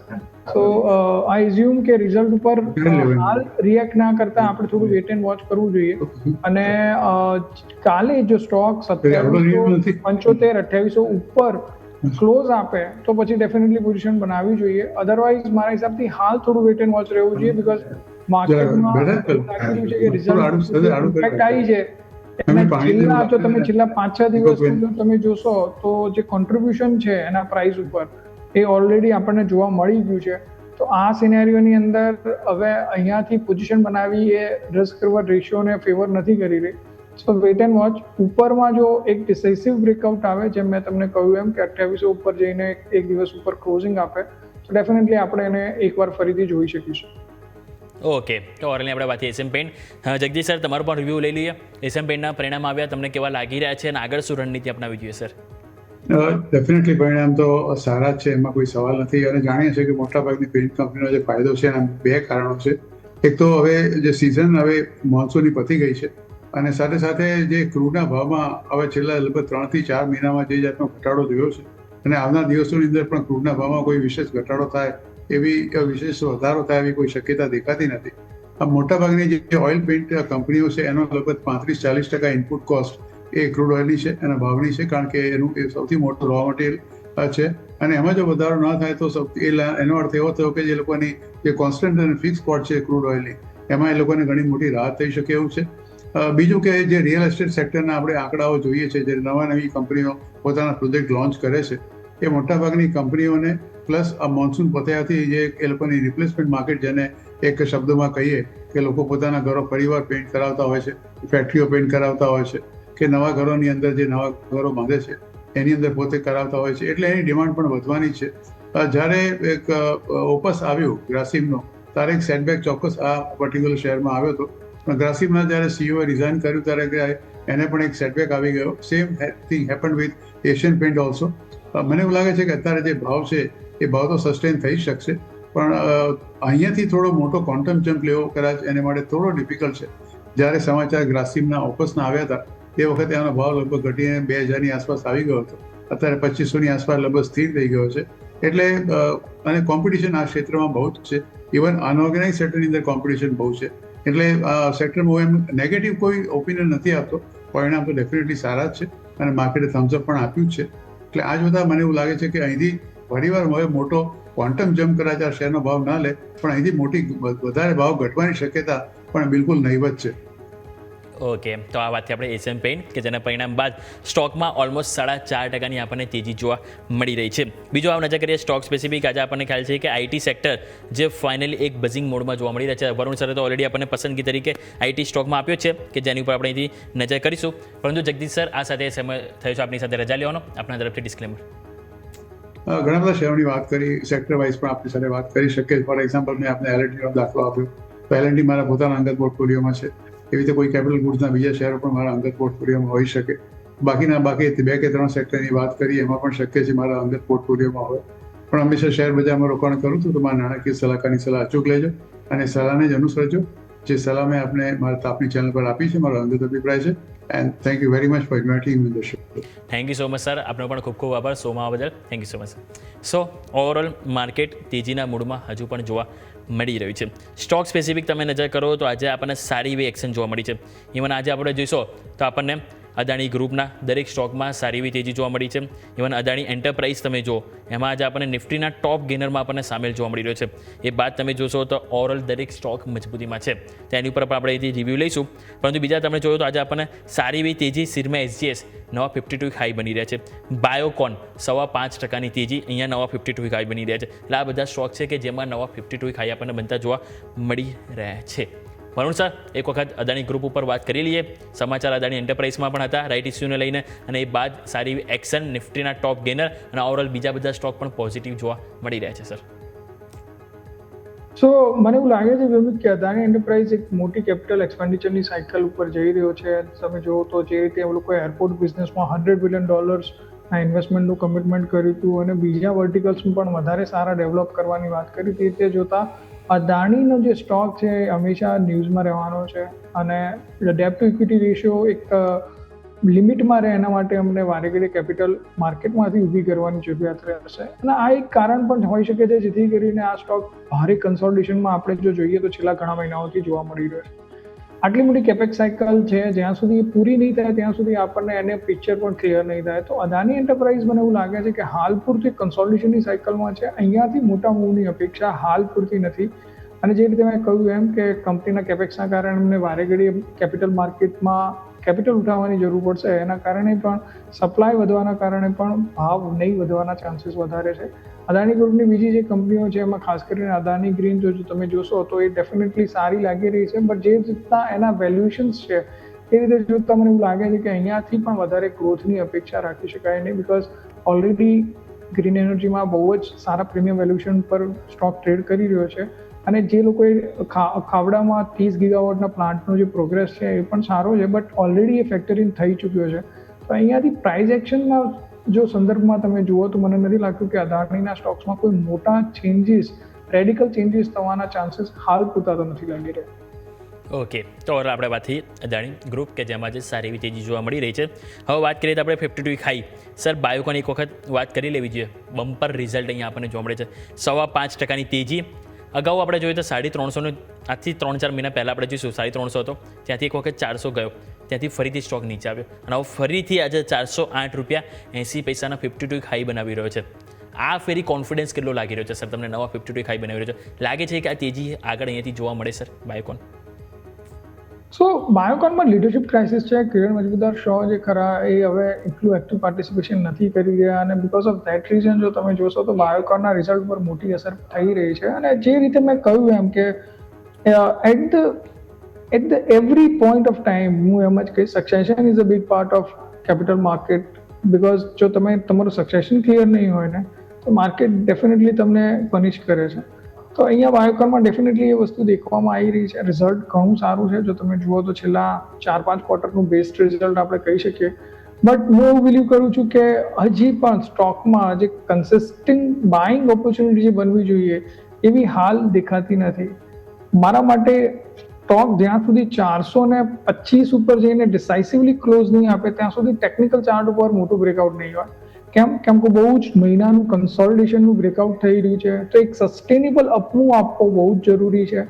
સો આઈ એઝ્યુમ કે રિઝલ્ટ ઉપર હાલ રિએક્ટ ના કરતા આપણે થોડું વેટ એન્ડ વોચ કરવું જોઈએ. અને કાલે જો સ્ટોક 2775-2800 ઉપર ક્લોઝ આપે તો પછી ડેફિનેટલી પોઝિશન બનાવવી જોઈએ. અધરવાઇઝ મારા હિસાબથી હાલ થોડું વેટ એન્ડ વોચ રહેવું જોઈએ, બિકોઝ માર્કેટમાં લાગી રહ્યું છે કે રિઝલ્ટ ઇફેક્ટ આવી છે. છેલ્લા જો તમે છેલ્લા 5-6 દિવસ તમે જોશો તો જે કોન્ટ્રીબ્યુશન છે એના પ્રાઇસ ઉપર એ ઓલરેડી આપણને જોવા મળી ગયું છે. તો આ સિનેરિયોની અંદર હવે અહીંયાથી પોઝિશન બનાવી એ રિસ્ક રિવોર્ડ રેશિયોને ફેવર નથી કરી રહી. સો વેટ એન્ડ વોચ. ઉપરમાં જો એક ડિસાઇસિવ બ્રેકઆઉટ આવે, જેમ મેં તમને કહ્યું એમ કે 2800 ઉપર જઈને એક દિવસ ઉપર ક્લોઝિંગ આપે તો ડેફિનેટલી આપણે એને એકવાર ફરીથી જોઈ શકીશું. ઓકે, તો ઓરલની આપણે વાત એશિયન પેઇન્ટ. જગદીશ સર, તમારો પણ રિવ્યૂ લઈ લઈએ. એશિયન પેઇન્ટના પરિણામ આવ્યા, તમને કેવા લાગી રહ્યા છે અને આગળ શું રણનીતિ અપનાવવી જોઈએ સર? ડેફિનેટલી પરિણામ તો સારા જ છે, એમાં કોઈ સવાલ નથી. અને જાણીએ છીએ કે મોટાભાગની પેઇન્ટ કંપનીનો જે ફાયદો છે એના 2 કારણો છે. એક તો હવે જે સિઝન હવે મોન્સૂનની પતી ગઈ છે, અને સાથે સાથે જે ક્રૂડના ભાવમાં હવે છેલ્લા લગભગ 3 થી 4 મહિનામાં જે જાતનો ઘટાડો જોયો છે, અને આવનાર દિવસોની અંદર પણ ક્રૂડના ભાવમાં કોઈ વિશેષ ઘટાડો થાય એવી વિશેષ વધારો થાય એવી કોઈ શક્યતા દેખાતી નથી. આ મોટાભાગની જે ઓઇલ પેઇન્ટ કંપનીઓ છે એનો લગભગ 35-40% ઇનપુટ કોસ્ટ એ ક્રૂડ ઓઇલની છે, એના ભાવની છે, કારણ કે એનું એ સૌથી મોટું રો મટીરિયલ છે. અને એમાં જો વધારો ન થાય તો એનો અર્થ એવો થયો કે જે લોકોની જે કોન્સ્ટન્ટ અને ફિક્સ કોસ્ટ છે ક્રૂડ ઓઇલની, એમાં એ લોકોને ઘણી મોટી રાહત થઈ શકે એવું છે. બીજું કે જે રિયલ એસ્ટેટ સેક્ટરના આપણે આંકડાઓ જોઈએ છે, જે નવી કંપનીઓ પોતાના પ્રોજેક્ટ લોન્ચ કરે છે, એ મોટાભાગની કંપનીઓને પ્લસ આ મોન્સૂન પત્યાથી જે એ લોકોની રિપ્લેસમેન્ટ માર્કેટ જેને એક શબ્દમાં કહીએ કે લોકો પોતાના ઘરો પરિવાર પેઇન્ટ કરાવતા હોય છે, ફેક્ટરીઓ પેઇન્ટ કરાવતા હોય છે, કે નવા ઘરોની અંદર જે નવા ઘરો બાંધે છે એની અંદર પોતે કરાવતા હોય છે, એટલે એની ડિમાન્ડ પણ વધવાની છે. જ્યારે એક ઓપસ આવ્યું ગ્રાસિમનો, ત્યારે એક સેટબેક ચોક્કસ આ પર્ટિક્યુલર શહેરમાં આવ્યો હતો. પણ ગ્રાસિમના જ્યારે સીઈઓએ રિઝાઇન કર્યું ત્યારે એને પણ એક સેટબેક આવી ગયો. Same thing happen with Asian Paint also. મને એવું લાગે છે કે અત્યારે જે ભાવ છે એ ભાવ તો સસ્ટેન થઈ શકશે, પણ અહીંયાથી થોડો મોટો ક્વોન્ટમ જમ્પ લેવો કદાચ એને માટે થોડો ડિફિકલ્ટ છે. જ્યારે સમાચાર ગ્રાસિમના ઓપસના આવ્યા હતા તે વખતે આનો ભાવ લગભગ ઘટીને 2000ની આસપાસ આવી ગયો હતો. અત્યારે 2500ની આસપાસ લગભગ સ્થિર થઈ ગયો છે. એટલે અને કોમ્પિટિશન આ ક્ષેત્રમાં બહુ જ છે. ઇવન અનઓર્ગેનાઇઝ સેક્ટરની અંદર કોમ્પિટિશન બહુ છે. એટલે આ સેક્ટરમાં એમ નેગેટિવ કોઈ ઓપિનિયન નથી આપતો. પરિણામ તો ડેફિનેટલી સારા જ છે અને માર્કેટે થમ્સઅપ પણ આપ્યું જ છે. એટલે આ જોતા મને એવું લાગે છે કે અહીંથી ફરીવાર હવે મોટો ક્વોન્ટમ જમ્પ કદાચ આ શેરનો ભાવ ના લે, પણ અહીંથી મોટી વધારે ભાવ ઘટવાની શક્યતા પણ બિલકુલ નહીવત છે. ઓકે, તો આ વાતથી આપણે એશિયન પેઇન્ટ કે જેના પરિણામ બાદ સ્ટોકમાં ઓલમોસ્ટ 4.5% આપણને તેજી જોવા મળી રહી છે. બીજો આ નજર કરીએ સ્ટોક સ્પેસિફિક. આજે આપણને ખ્યાલ છે કે આઈટી સેક્ટર જે ફાઇનલી એક બઝિંગ મોડમાં જોવા મળી રહ્યા છે. વરુણ સરે તો ઓલરેડી આપણને પસંદગી તરીકે આઈટી સ્ટોકમાં આપ્યો છે કે જેની ઉપર આપણે અહીંથી નજર કરીશું. પરંતુ જગદીશ સર, આ સાથે સમય થયો છે આપણી સાથે રજા લેવાનો. આપણા તરફથી ડિસ્ક્લેમર. ઘણા બધા શેરોની વાત કરી, સેક્ટર વાઇઝ પણ આપણી સાથે વાત કરી શકીએ. ફોર એક્ઝામ્પલ, મેં આપને એલએનટીનો દાખલો આપ્યો. તો એલએનટી મારા પોતાના અંગત પોર્ટફોલિયોમાં છે. એવી રીતે કોઈ કેપિટલ ગુડ્સના બીજા શેરો પણ મારા અંગત પોર્ટફોલિયોમાં હોઈ શકે. બાકી 2 કે 3 સેક્ટરની વાત કરીએ એમાં પણ શક્ય છે મારા અંગત પોર્ટફોલિયોમાં હોય. પણ હંમેશા શેર બજારમાં રોકાણ કરું છું તો મારા નાણાકીય સલાહકારની સલાહ અચૂક લેજો અને સલાહને જ અનુસરજો. જે સલાહ મેં આપને મારા તાપની ચેનલ પર આપી છે, મારો અંગત અભિપ્રાય છે. And thank you very much for inviting me the show. Thank you so much sir. આપનો પણ ખૂબ ખૂબ આભાર શોમાં આવવા બદલ. Thank you so much. So overall market તેજીના મૂડમાં હજુ પણ જોવા મળી રહ્યું છે. સ્ટોક સ્પેસિફિક તમે નજર કરો તો આજે આપણને સારી એવી એક્શન જોવા મળી છે. ઇવન આજે આપણે જોઈશો તો આપણને અદાણી ગ્રુપના દરેક સ્ટોકમાં સારી એવી તેજી જોવા મળી છે. ઇવન અદાણી એન્ટરપ્રાઇઝ તમે જુઓ, એમાં આજે આપણને નિફ્ટીના ટોપ ગેનરમાં આપણને સામેલ જોવા મળી રહ્યો છે. એ બાદ તમે જોશો તો ઓવરઓલ દરેક સ્ટોક મજબૂતીમાં છે. તેની ઉપર પણ આપણે અહીંથી રિવ્યૂ લઈશું. પરંતુ બીજા તમે જોયો તો આજે આપણને સારી એવી તેજી સિરમાં એસજીએસ નવા 52 હાઈ બની રહ્યા છે. બાયોકોન 5.5%ની તેજી અહીંયા નવા 52 હાઈ બની રહ્યા છે. એટલે આ બધા સ્ટોક છે કે જેમાં નવા 52 હાઈ આપણને બનતા જોવા મળી રહ્યા છે. વરુણ સર, એક વખત અદાણી ગ્રુપ ઉપર વાત કરી લઈએ. સમાચાર અદાણી એન્ટરપ્રાઇઝમાં પણ હતા રાઇટ ઇસ્યુને લઈને, અને એ બાદ સારી એવી એક્શન નિફ્ટીના ટોપ ગેનર અને ઓવરઓલ બીજા બધા સ્ટોક પણ પોઝિટિવ જોવા મળી રહ્યા છે સર. સો મને એવું લાગે છે વિમિત કે અદાણી એન્ટરપ્રાઇઝ એક મોટી કેપિટલ એક્સપેન્ડિચરની સાયકલ ઉપર જઈ રહ્યો છે. તમે જુઓ તો જે રીતે એ લોકોએ એરપોર્ટ બિઝનેસમાં $100 બિલિયન ઇન્વેસ્ટમેન્ટનું કમિટમેન્ટ કર્યું હતું અને બીજા વર્ટિકલ્સમાં પણ વધારે સારા ડેવલપ કરવાની વાત કરી હતી. તે જોતા અદાણીનો જે સ્ટોક છે એ હંમેશા ન્યૂઝમાં રહેવાનો છે અને ડેટ ટુ ઇક્વિટી રેશિયો એક લિમિટમાં રહે એના માટે અમને વારે ઘડીએ કેપિટલ માર્કેટમાંથી ઊભી કરવાની જરૂરિયાત રહેશે. અને આ એક કારણ પણ હોઈ શકે છે જેથી કરીને આ સ્ટોક ભારે કન્સોલિડેશનમાં આપણે જો જોઈએ તો છેલ્લા ઘણા મહિનાઓથી જોવા મળી રહ્યો છે. આટલી મોટી કેપેક્સ સાયકલ છે, જ્યાં સુધી પૂરી નહીં થાય ત્યાં સુધી આપણને એને પિક્ચર પણ ક્લિયર નહીં થાય. તો અદાણી એન્ટરપ્રાઇઝ મને એવું લાગે છે કે હાલ પૂરતી કન્સોલિડેશનની સાયકલમાં છે. અહીંયાથી મોટા મૂવની અપેક્ષા હાલ પૂરતી નથી. અને જે રીતે મેં કહ્યું એમ કે કંપનીના કેપેક્સના કારણે અમને વારે ઘડીએ કેપિટલ માર્કેટમાં કેપિટલ ઉઠાવવાની જરૂર પડશે. એના કારણે પણ સપ્લાય વધવાના કારણે પણ ભાવ નહીં વધવાના ચાન્સીસ વધારે છે. અદાણી ગ્રુપની બીજી જે કંપનીઓ છે એમાં ખાસ કરીને અદાણી ગ્રીન જો તમે જોશો તો એ ડેફિનેટલી સારી લાગી રહી છે. બટ જે રીતના એના વેલ્યુએશન્સ છે એ રીતે જોતા મને એવું લાગે છે કે અહીંયાથી પણ વધારે ગ્રોથની અપેક્ષા રાખી શકાય નહીં. બિકોઝ ઓલરેડી ગ્રીન એનર્જીમાં બહુ જ સારા પ્રીમિયમ વેલ્યુએશન પર સ્ટોક ટ્રેડ કરી રહ્યો છે. અને જે લોકોએ ખાવડામાં 30 ગીગાવોટના પ્લાન્ટનો જે પ્રોગ્રેસ છે એ પણ સારો છે, બટ ઓલરેડી એ ફેક્ટરિંગ થઈ ચૂક્યો છે. તો અહીંયાથી પ્રાઇસ એક્શનના જો સંદર્ભમાં તમે જુઓ તો મને નથી લાગતું કે અદાણીના સ્ટોક્સમાં કોઈ મોટા ચેન્જીસ, રેડિકલ ચેન્જીસ થવાના ચાન્સીસ હાલ પૂરતા તો નથી લાગી રહ્યા. ઓકે, તો આપણે વાત થઈ અદાણી ગ્રુપ કે જેમાં જે સારી એવી તેજી જોવા મળી રહી છે. હવે વાત કરીએ તો આપણે 52 ખાઈ સર બાયોકોન એક વખત વાત કરી લેવી જોઈએ. બમ્પર રિઝલ્ટ અહીંયા આપણને જોવા મળે છે. 5.5%ની તેજી. અગાઉ આપણે જોઈએ તો 350 આજથી 3-4 મહિના પહેલાં આપણે જોઈશું 350 હતો, ત્યાંથી એક વખત 400 ગયો, ત્યાંથી ફરીથી સ્ટોક નીચે આવ્યો અને હવે ફરીથી આજે $408.80 52 હાઈ બનાવી રહ્યો છે. આ ફેરી કોન્ફિડન્સ કેટલો લાગી રહ્યો છે સર તમને નવા 52 હાઈ બનાવી રહ્યો છે? લાગે છે કે આ તેજી આગળ અહીંયાથી જોવા મળે સર બાયોકોન? સો બાયોકોનમાં લીડરશિપ ક્રાઇસિસ છે. કિરણ મજમુદાર શો જે ખરા એ હવે એટલું એક્ટિવ પાર્ટિસિપેશન નથી કરી રહ્યા અને બિકોઝ ઓફ ધેટ રીઝન જો તમે જોશો તો બાયોકોનના રિઝલ્ટ પર મોટી અસર થઈ રહી છે. અને જે રીતે મેં કહ્યું એમ કે at the every point of time હું એમ જ કહીશ succession is a big part of capital market, because જો તમે તમારું સક્સેશન ક્લિયર નહીં હોય ને તો માર્કેટ ડેફિનેટલી તમને પનિશ કરે છે. તો અહીંયા બાયોકોનમાં ડેફિનેટલી એ વસ્તુ દેખવામાં આવી રહી છે. રિઝલ્ટ ઘણું સારું છે. જો તમે જુઓ તો છેલ્લા 4-5 ક્વાર્ટરનું બેસ્ટ રિઝલ્ટ આપણે કહી શકીએ. બટ હું એવું બિલીવ કરું છું કે હજી પણ સ્ટોકમાં જે કન્સિસ્ટન્ટ બાઇંગ ઓપોર્ચ્યુનિટી જે બનવી જોઈએ એવી હાલ દેખાતી નથી. મારા માટે સ્ટોક જ્યાં સુધી 425 ઉપર જઈને ડિસાઇસિવલી ક્લોઝ નહીં આપે ત્યાં સુધી ટેકનિકલ ચાર્ટ ઉપર મોટું બ્રેકઆઉટ નહીં હોય. કેમ કે બહુ જ મહિનાનું કન્સોલિડેશનનું બ્રેકઆઉટ થઈ રહ્યું છે, તો એક સસ્ટેનેબલ અપમૂવ આપવો બહુ જ જરૂરી છે.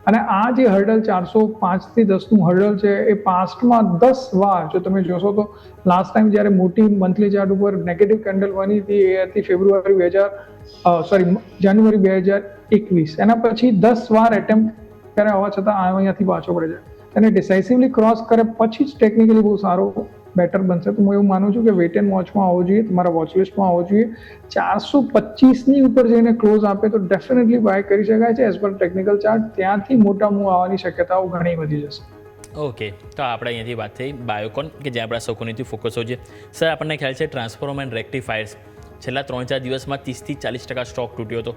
અને આ જે હર્ડલ 405 થી 10નું હર્ડલ છે એ પાસ્ટમાં 10 વાર જો તમે જોશો તો લાસ્ટ ટાઈમ જ્યારે મોટી મંથલી ચાર્ટ ઉપર નેગેટિવ કેન્ડલ બની હતી એ હતી જાન્યુઆરી 2021. એના પછી 10 વાર એટેમ્પ્ટ કરે હોવા છતાં અહીંયાથી પાછો પડે છે. અને ડિસાઇસિવલી ક્રોસ કરે પછી જ ટેકનિકલી બહુ સારો બેટર બનશે. તો હું એવું માનું છું કે વેટ એન્ડ વોચમાં આવવો જોઈએ, તમારા વોચ લિસ્ટમાં આવવો જોઈએ. 425ની ઉપર જઈને ક્લોઝ આપે તો ડેફિનેટલી બાય કરી શકાય છે એઝ પર ટેકનિકલ ચાર્ટ. ત્યાંથી મોટા મૂવ આવવાની શક્યતાઓ ઘણી વધી જશે. ઓકે, તો આપણે અહીંયાથી વાત થઈ બાયોકોન કે જ્યાં આપણા સૌકોનીથી ફોકસ હોય છે. સર, આપણને ખ્યાલ છે ટ્રાન્સફોર્મર એન્ડ રેક્ટિફાયર્સ છેલ્લા 3-4 દિવસમાં 30-40% સ્ટોક તૂટ્યો હતો.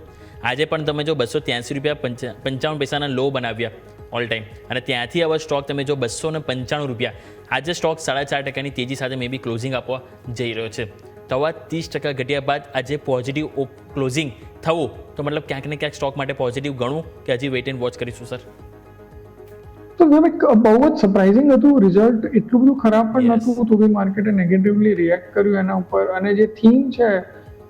આજે પણ તમે જો ₹283.55 લો બનાવ્યા ઓલ ટાઈમ, અને ત્યાંથી હવે સ્ટોક તમે જો ₹295, આજે સ્ટોક 4.5% તેજી સાથે મે બી ક્લોઝિંગ આપવા જઈ રહ્યો છે. તો આવા 30% ઘટ્યા બાદ આજે પોઝિટિવ ક્લોઝિંગ થવું તો મતલબ ક્યાંક ને ક્યાંક સ્ટોક માટે પોઝિટિવ ગણવું કે હજી વેઇટ એન્ડ વોચ કરીશું સર? તો બહુ જ સરપ્રાઇઝિંગ હતું રિઝલ્ટ, એટલું બધું ખરાબ પણ નહોતું તો બી માર્કેટે નેગેટિવલી રિએક્ટ કર્યું એના ઉપર. અને જે થીમ છે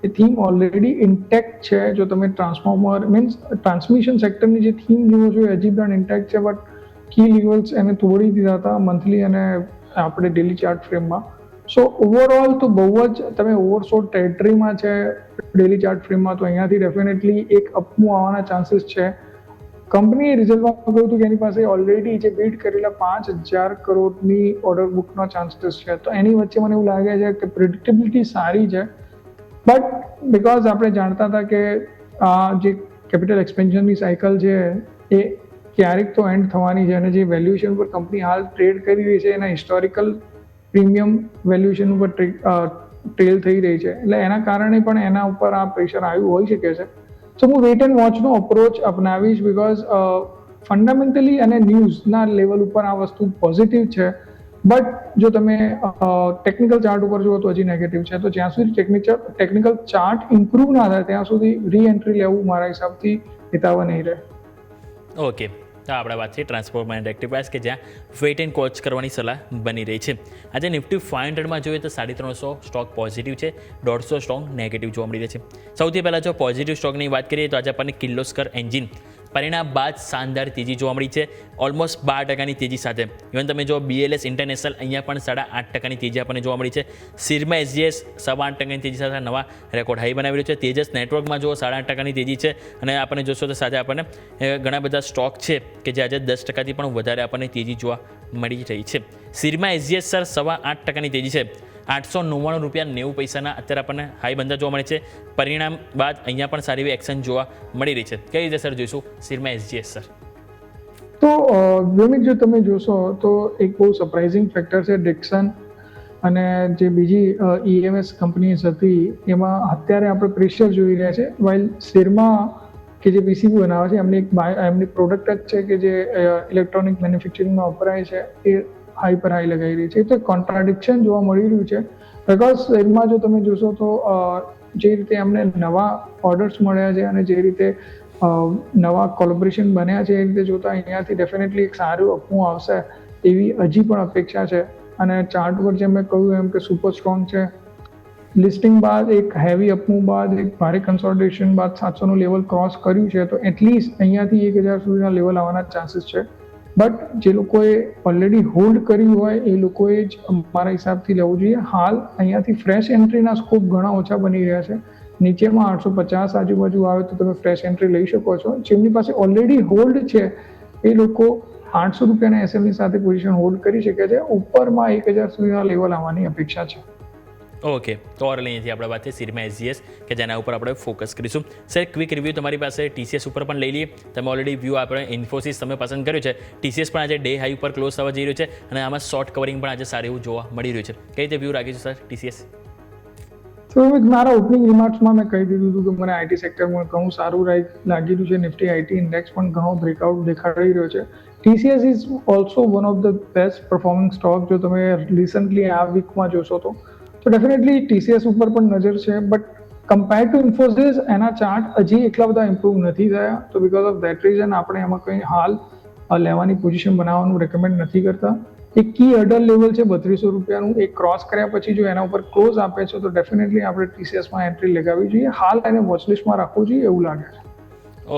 એ થીમ ઓલરેડી ઇન્ટેક્ટ છે. જો તમે ટ્રાન્સફોર્મર મીન્સ ટ્રાન્સમિશન સેક્ટરની જે થીમ જુઓ છો એ હજી પણ ઇન્ટેક્ટ છે, બટ કી લેવલ્સ એને તોડી દીધા હતા મંથલી અને આપણે ડેલી ચાર્ટ ફ્રેમમાં. સો ઓવરઓલ તો બહુ જ તમે ઓવરસોલ્ડ ટેરિટરીમાં છે ડેલી ચાર્ટ ફ્રેમમાં, તો અહીંયાથી ડેફિનેટલી એક અપમૂવ આવવાના ચાન્સીસ છે. કંપનીએ રિઝલ્ટમાં કહ્યું હતું કે એની પાસે ઓલરેડી જે બીટ કરેલા 5,000 કરોડની ઓર્ડર બુકનો ચાન્સીસ છે. તો એની વચ્ચે મને એવું લાગે છે કે પ્રિડિક્ટેબિલિટી સારી છે. બટ બિકોઝ આપણે જાણતા હતા કે આ જે કેપિટલ એક્સપેન્શનની સાયકલ છે એ ક્યારેક તો એન્ડ થવાની છે, અને જે વેલ્યુએશન પર કંપની હાલ ટ્રેડ કરી રહી છે એના હિસ્ટોરિકલ પ્રીમિયમ વેલ્યુએશન ઉપર ટ્રેલ થઈ રહી છે, એટલે એના કારણે પણ એના ઉપર આ પ્રેશર આવ્યું હોઈ શકે છે. સો હું વેટ એન્ડ વોચનો અપ્રોચ અપનાવીશ, બિકોઝ ફંડામેન્ટલી અને ન્યૂઝના લેવલ ઉપર આ વસ્તુ પોઝિટિવ છે. બટ જો તમે ટેકનિકલ ચાર્ટ ઉપર જુઓ તો હજી નેગેટિવ છે. તો જ્યાં સુધી ટેકનિકલ ચાર્ટ ઇમ્પ્રૂવ ના થાય ત્યાં સુધી રી એન્ટ્રી લેવું મારા હિસાબથી હિતાવહ નહીં રહે. ઓકે, તો આપણે વાત છે ટ્રાન્સફોર્મર એન્ડ રેક્ટિફાયર્સ કે જ્યાં વેઇટ એન્ડ વોચ કરવાની સલાહ બની રહી છે. આજે નિફ્ટી 500માં જોઈએ તો 350 સ્ટોક પોઝિટિવ છે, 150 સ્ટોક નેગેટિવ જોવા મળી રહે છે. સૌથી પહેલાં જો પોઝિટિવ સ્ટોકની વાત કરીએ તો આજે આપણને કિર્લોસ્કર એન્જિન પરિણામ બાદ શાનદાર તેજી જોવા મળી છે, ઓલમોસ્ટ 12% તેજી સાથે. ઇવન તમે જો BLS ઇન્ટરનેશનલ અહીંયા પણ 8.5% તેજી આપણને જોવા મળી છે. સિરમા SGS 8.5% તેજી સાથે નવા રેકોર્ડ હાઈ બનાવી રહ્યો છે. તેજસ નેટવર્કમાં જો 8.5% તેજી છે, અને આપણને જોશો તો સાથે આપણને ઘણા બધા સ્ટોક છે કે જે આજે 10%થી પણ વધારે આપણને તેજી જોવા મળી રહી છે. સિરમા SGS સર 8.5% તેજી છે, ₹899.90 અત્યારે આપણને હાઈ બંધા જોવા મળે છે. પરિણામ બાદ અહીંયા પણ સારી એવી એક્શન જોવા મળી રહી છે. કઈ રીતે સર જોઈશું સિરમા SGS સર? તો વ્યોમિક જો તમે જોશો તો એક બહુ સરપ્રાઇઝિંગ ફેક્ટર છે ડિક્સન અને જે બીજી EMS કંપનીઝ હતી એમાં અત્યારે આપણે પ્રેશર જોઈ રહ્યા છે. વાઇલ સિરમા કે જે PCB બનાવે છે એમની પ્રોડક્ટ જ છે કે જે ઇલેક્ટ્રોનિક મેન્યુફેક્ચરિંગમાં વપરાય છે એ હાઈ પર હાઈ લગાવી રહી છે. તો કોન્ટ્રાડિક્શન જોવા મળી રહ્યું છે. બિકોઝ એમાં જો તમે જોશો તો જે રીતે અમને નવા ઓર્ડર્સ મળ્યા છે અને જે રીતે નવા કોલેબોરેશન બન્યા છે એ રીતે જોતા અહીંયાથી ડેફિનેટલી એક સારું અપમૂવ આવશે એવી હજી પણ અપેક્ષા છે. અને ચાર્ટ પર જેમ મેં કહ્યું એમ કે સુપર સ્ટ્રોંગ છે. લિસ્ટિંગ બાદ એક હેવી અપમૂવ બાદ એક ભારે કન્સોલિડેશન બાદ 700નું લેવલ ક્રોસ કર્યું છે, તો એટલીસ્ટ અહીંયાથી 1000 સુધીના લેવલ આવવાના ચાન્સીસ છે. બટ જે લોકોએ ઓલરેડી હોલ્ડ કર્યું હોય એ લોકોએ જ મારા હિસાબથી લેવું જોઈએ. હાલ અહીંયાથી ફ્રેશ એન્ટ્રીના સ્કોપ ઘણા ઓછા બની રહ્યા છે. નીચેમાં 850 આજુબાજુ આવે તો તમે ફ્રેશ એન્ટ્રી લઈ શકો છો. જેમની પાસે ઓલરેડી હોલ્ડ છે એ લોકો ₹800 SMની સાથે પોઝિશન હોલ્ડ કરી શકે છે. ઉપરમાં 1000 સુધીના લેવલ આવવાની અપેક્ષા છે. ઓકે, તો ઓરલ અહીંયાથી આપણે વાત છે સિરમા SGS કે જેના ઉપર આપણે ફોકસ કરીશું. સર, ક્વિક રિવ્યૂ તમારી પાસે TCS ઉપર પણ લઈ લઈએ. તમે ઓલરેડી વ્યૂ આપણે ઇન્ફોસિસ તમે પસંદ કર્યું છે. TCS પણ આજે ડે હાઈ ઉપર ક્લોઝ થવા જઈ રહ્યું છે અને આમાં શોર્ટ કવરિંગ પણ આજે સારું એવું જોવા મળી રહ્યું છે. કઈ રીતે વ્યૂ રાખીશું સર TCS? તો મારા ઓપનિંગ રિમાર્ક્સમાં મેં કહી દીધું હતું કે મને આઈટી સેક્ટરમાં ઘણું સારું લાગી રહ્યું છે. નિફ્ટી આઈટી ઇન્ડેક્સ પણ ઘણો બ્રેકઆઉટ દેખાડી રહ્યો છે. TCS is also one of the best performing stock. જો તમે રિસન્ટલી આ વીકમાં જોશો તો ડેફિનેટલી TCS ઉપર પણ નજર છે. બટ કમ્પેર ટુ ઇન્ફોસિસ એના ચાર્ટ હજી એટલા બધા ઇમ્પ્રૂવ નથી થયા. તો બીકોઝ ઓફ દેટ રીઝન આપણે એમાં કંઈ હાલ લેવાની પોઝિશન બનાવવાનું રેકમેન્ડ નથી કરતા. એક કી હર્ડલ લેવલ છે 3200 રૂપિયાનું. એ ક્રોસ કર્યા પછી જો એના ઉપર ક્લોઝ આપે છે તો ડેફિનેટલી આપણે TCSમાં એન્ટ્રી લગાવવી જોઈએ. હાલ એને વોચલિસ્ટમાં રાખવું જોઈએ એવું લાગે છે.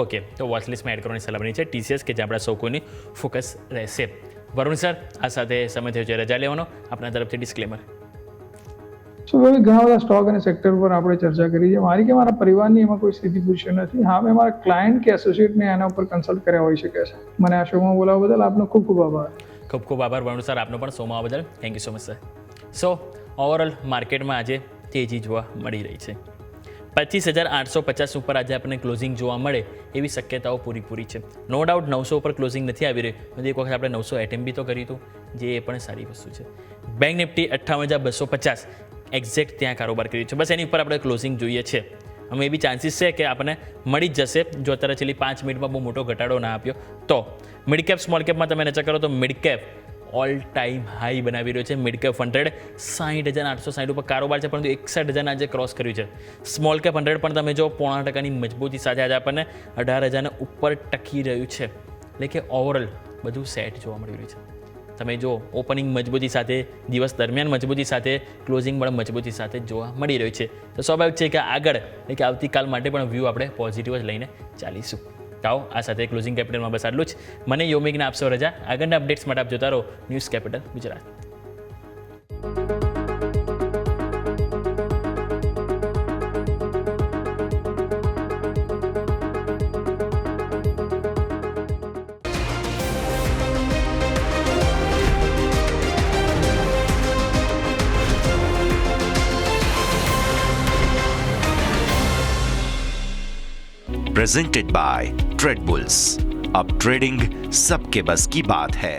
ઓકે, તો વોચલિસ્ટમાં એડ કરવાની સલાહ બની છે TCS કે જે આપણા સૌ કોઈની ફોકસ રહેશે. વરુણ સર, આ સાથે સમય થયો છે રજા લેવાનો. આપણા તરફથી ડિસ્ક્લેમર. સો ઘણા બધા સ્ટોક અને સેક્ટર પર આપણે ચર્ચા કરી છે. મારી કે મારા પરિવારની એમાં કોઈ સ્થિતિ પૂછ્યો નથી. હા, મેં મારા ક્લાયન્ટ કે એસોસિએટને એના ઉપર કન્સલ્ટ કર્યા હોઈ શકે છે. મને આ શોમાં બોલાવવા બદલ આપનો ખૂબ ખૂબ આભાર. ખૂબ ખૂબ આભાર વરુણ સર, આપનો પણ શોમાં આવવા બદલ thank you so much sir. So overall માર્કેટમાં આજે તેજી જોવા મળી રહી છે. 25,850 ઉપર આજે આપણને ક્લોઝિંગ જોવા મળે એવી શક્યતાઓ પૂરી છે. નો ડાઉટ 900 ઉપર ક્લોઝિંગ નથી આવી રહ્યું. એક વખત આપણે 900 એટેમ્પ બી તો કર્યું હતું, જે એ પણ સારી વસ્તુ છે. બેંક નિફ્ટી 58,250 એક્ઝેક્ટ ત્યાં કારોબાર કર્યું છે. બસ એની ઉપર આપણે ક્લોઝિંગ જોઈએ છે. અમે એવી ચાન્સીસ છે કે આપણને મળી જ જશે જો અત્યારે છેલ્લી 5 મિનિટમાં બહુ મોટો ઘટાડો ના આપ્યો તો. મિડ કેપ સ્મોલ કેપમાં તમે નજર કરો તો mid cap all time high બનાવી રહ્યો છે. મિડ કેપ 100 60,860 ઉપર કારોબાર છે, પરંતુ 61,000 આજે ક્રોસ કર્યું છે. સ્મોલ કેપ 100 પણ તમે જો 0.5% મજબૂતી સાથે આજે આપણને 18,000 ઉપર ટકી રહ્યું છે. એટલે કે ઓવરઓલ બધું સેટ જોવા મળી રહ્યું છે. તમે જો ઓપનિંગ મજબૂતી સાથે, દિવસ દરમિયાન મજબૂતી સાથે, ક્લોઝિંગ પણ મજબૂતી સાથે જોવા મળી રહ્યું છે. તો સ્વાભાવિક છે કે આગળ એટલે કે આવતીકાલ માટે પણ વ્યૂ આપણે પોઝિટિવ જ લઈને ચાલીશું. આવો આ સાથે ક્લોઝિંગ કેપિટલમાં બસ આટલું જ. મને યોમિકને આપશો રજા. આગળના અપડેટ્સ માટે આપ જોતા રહો news capital Gujarat. Presented by trade bulls. अब ट्रेडिंग सबके बस की बात है.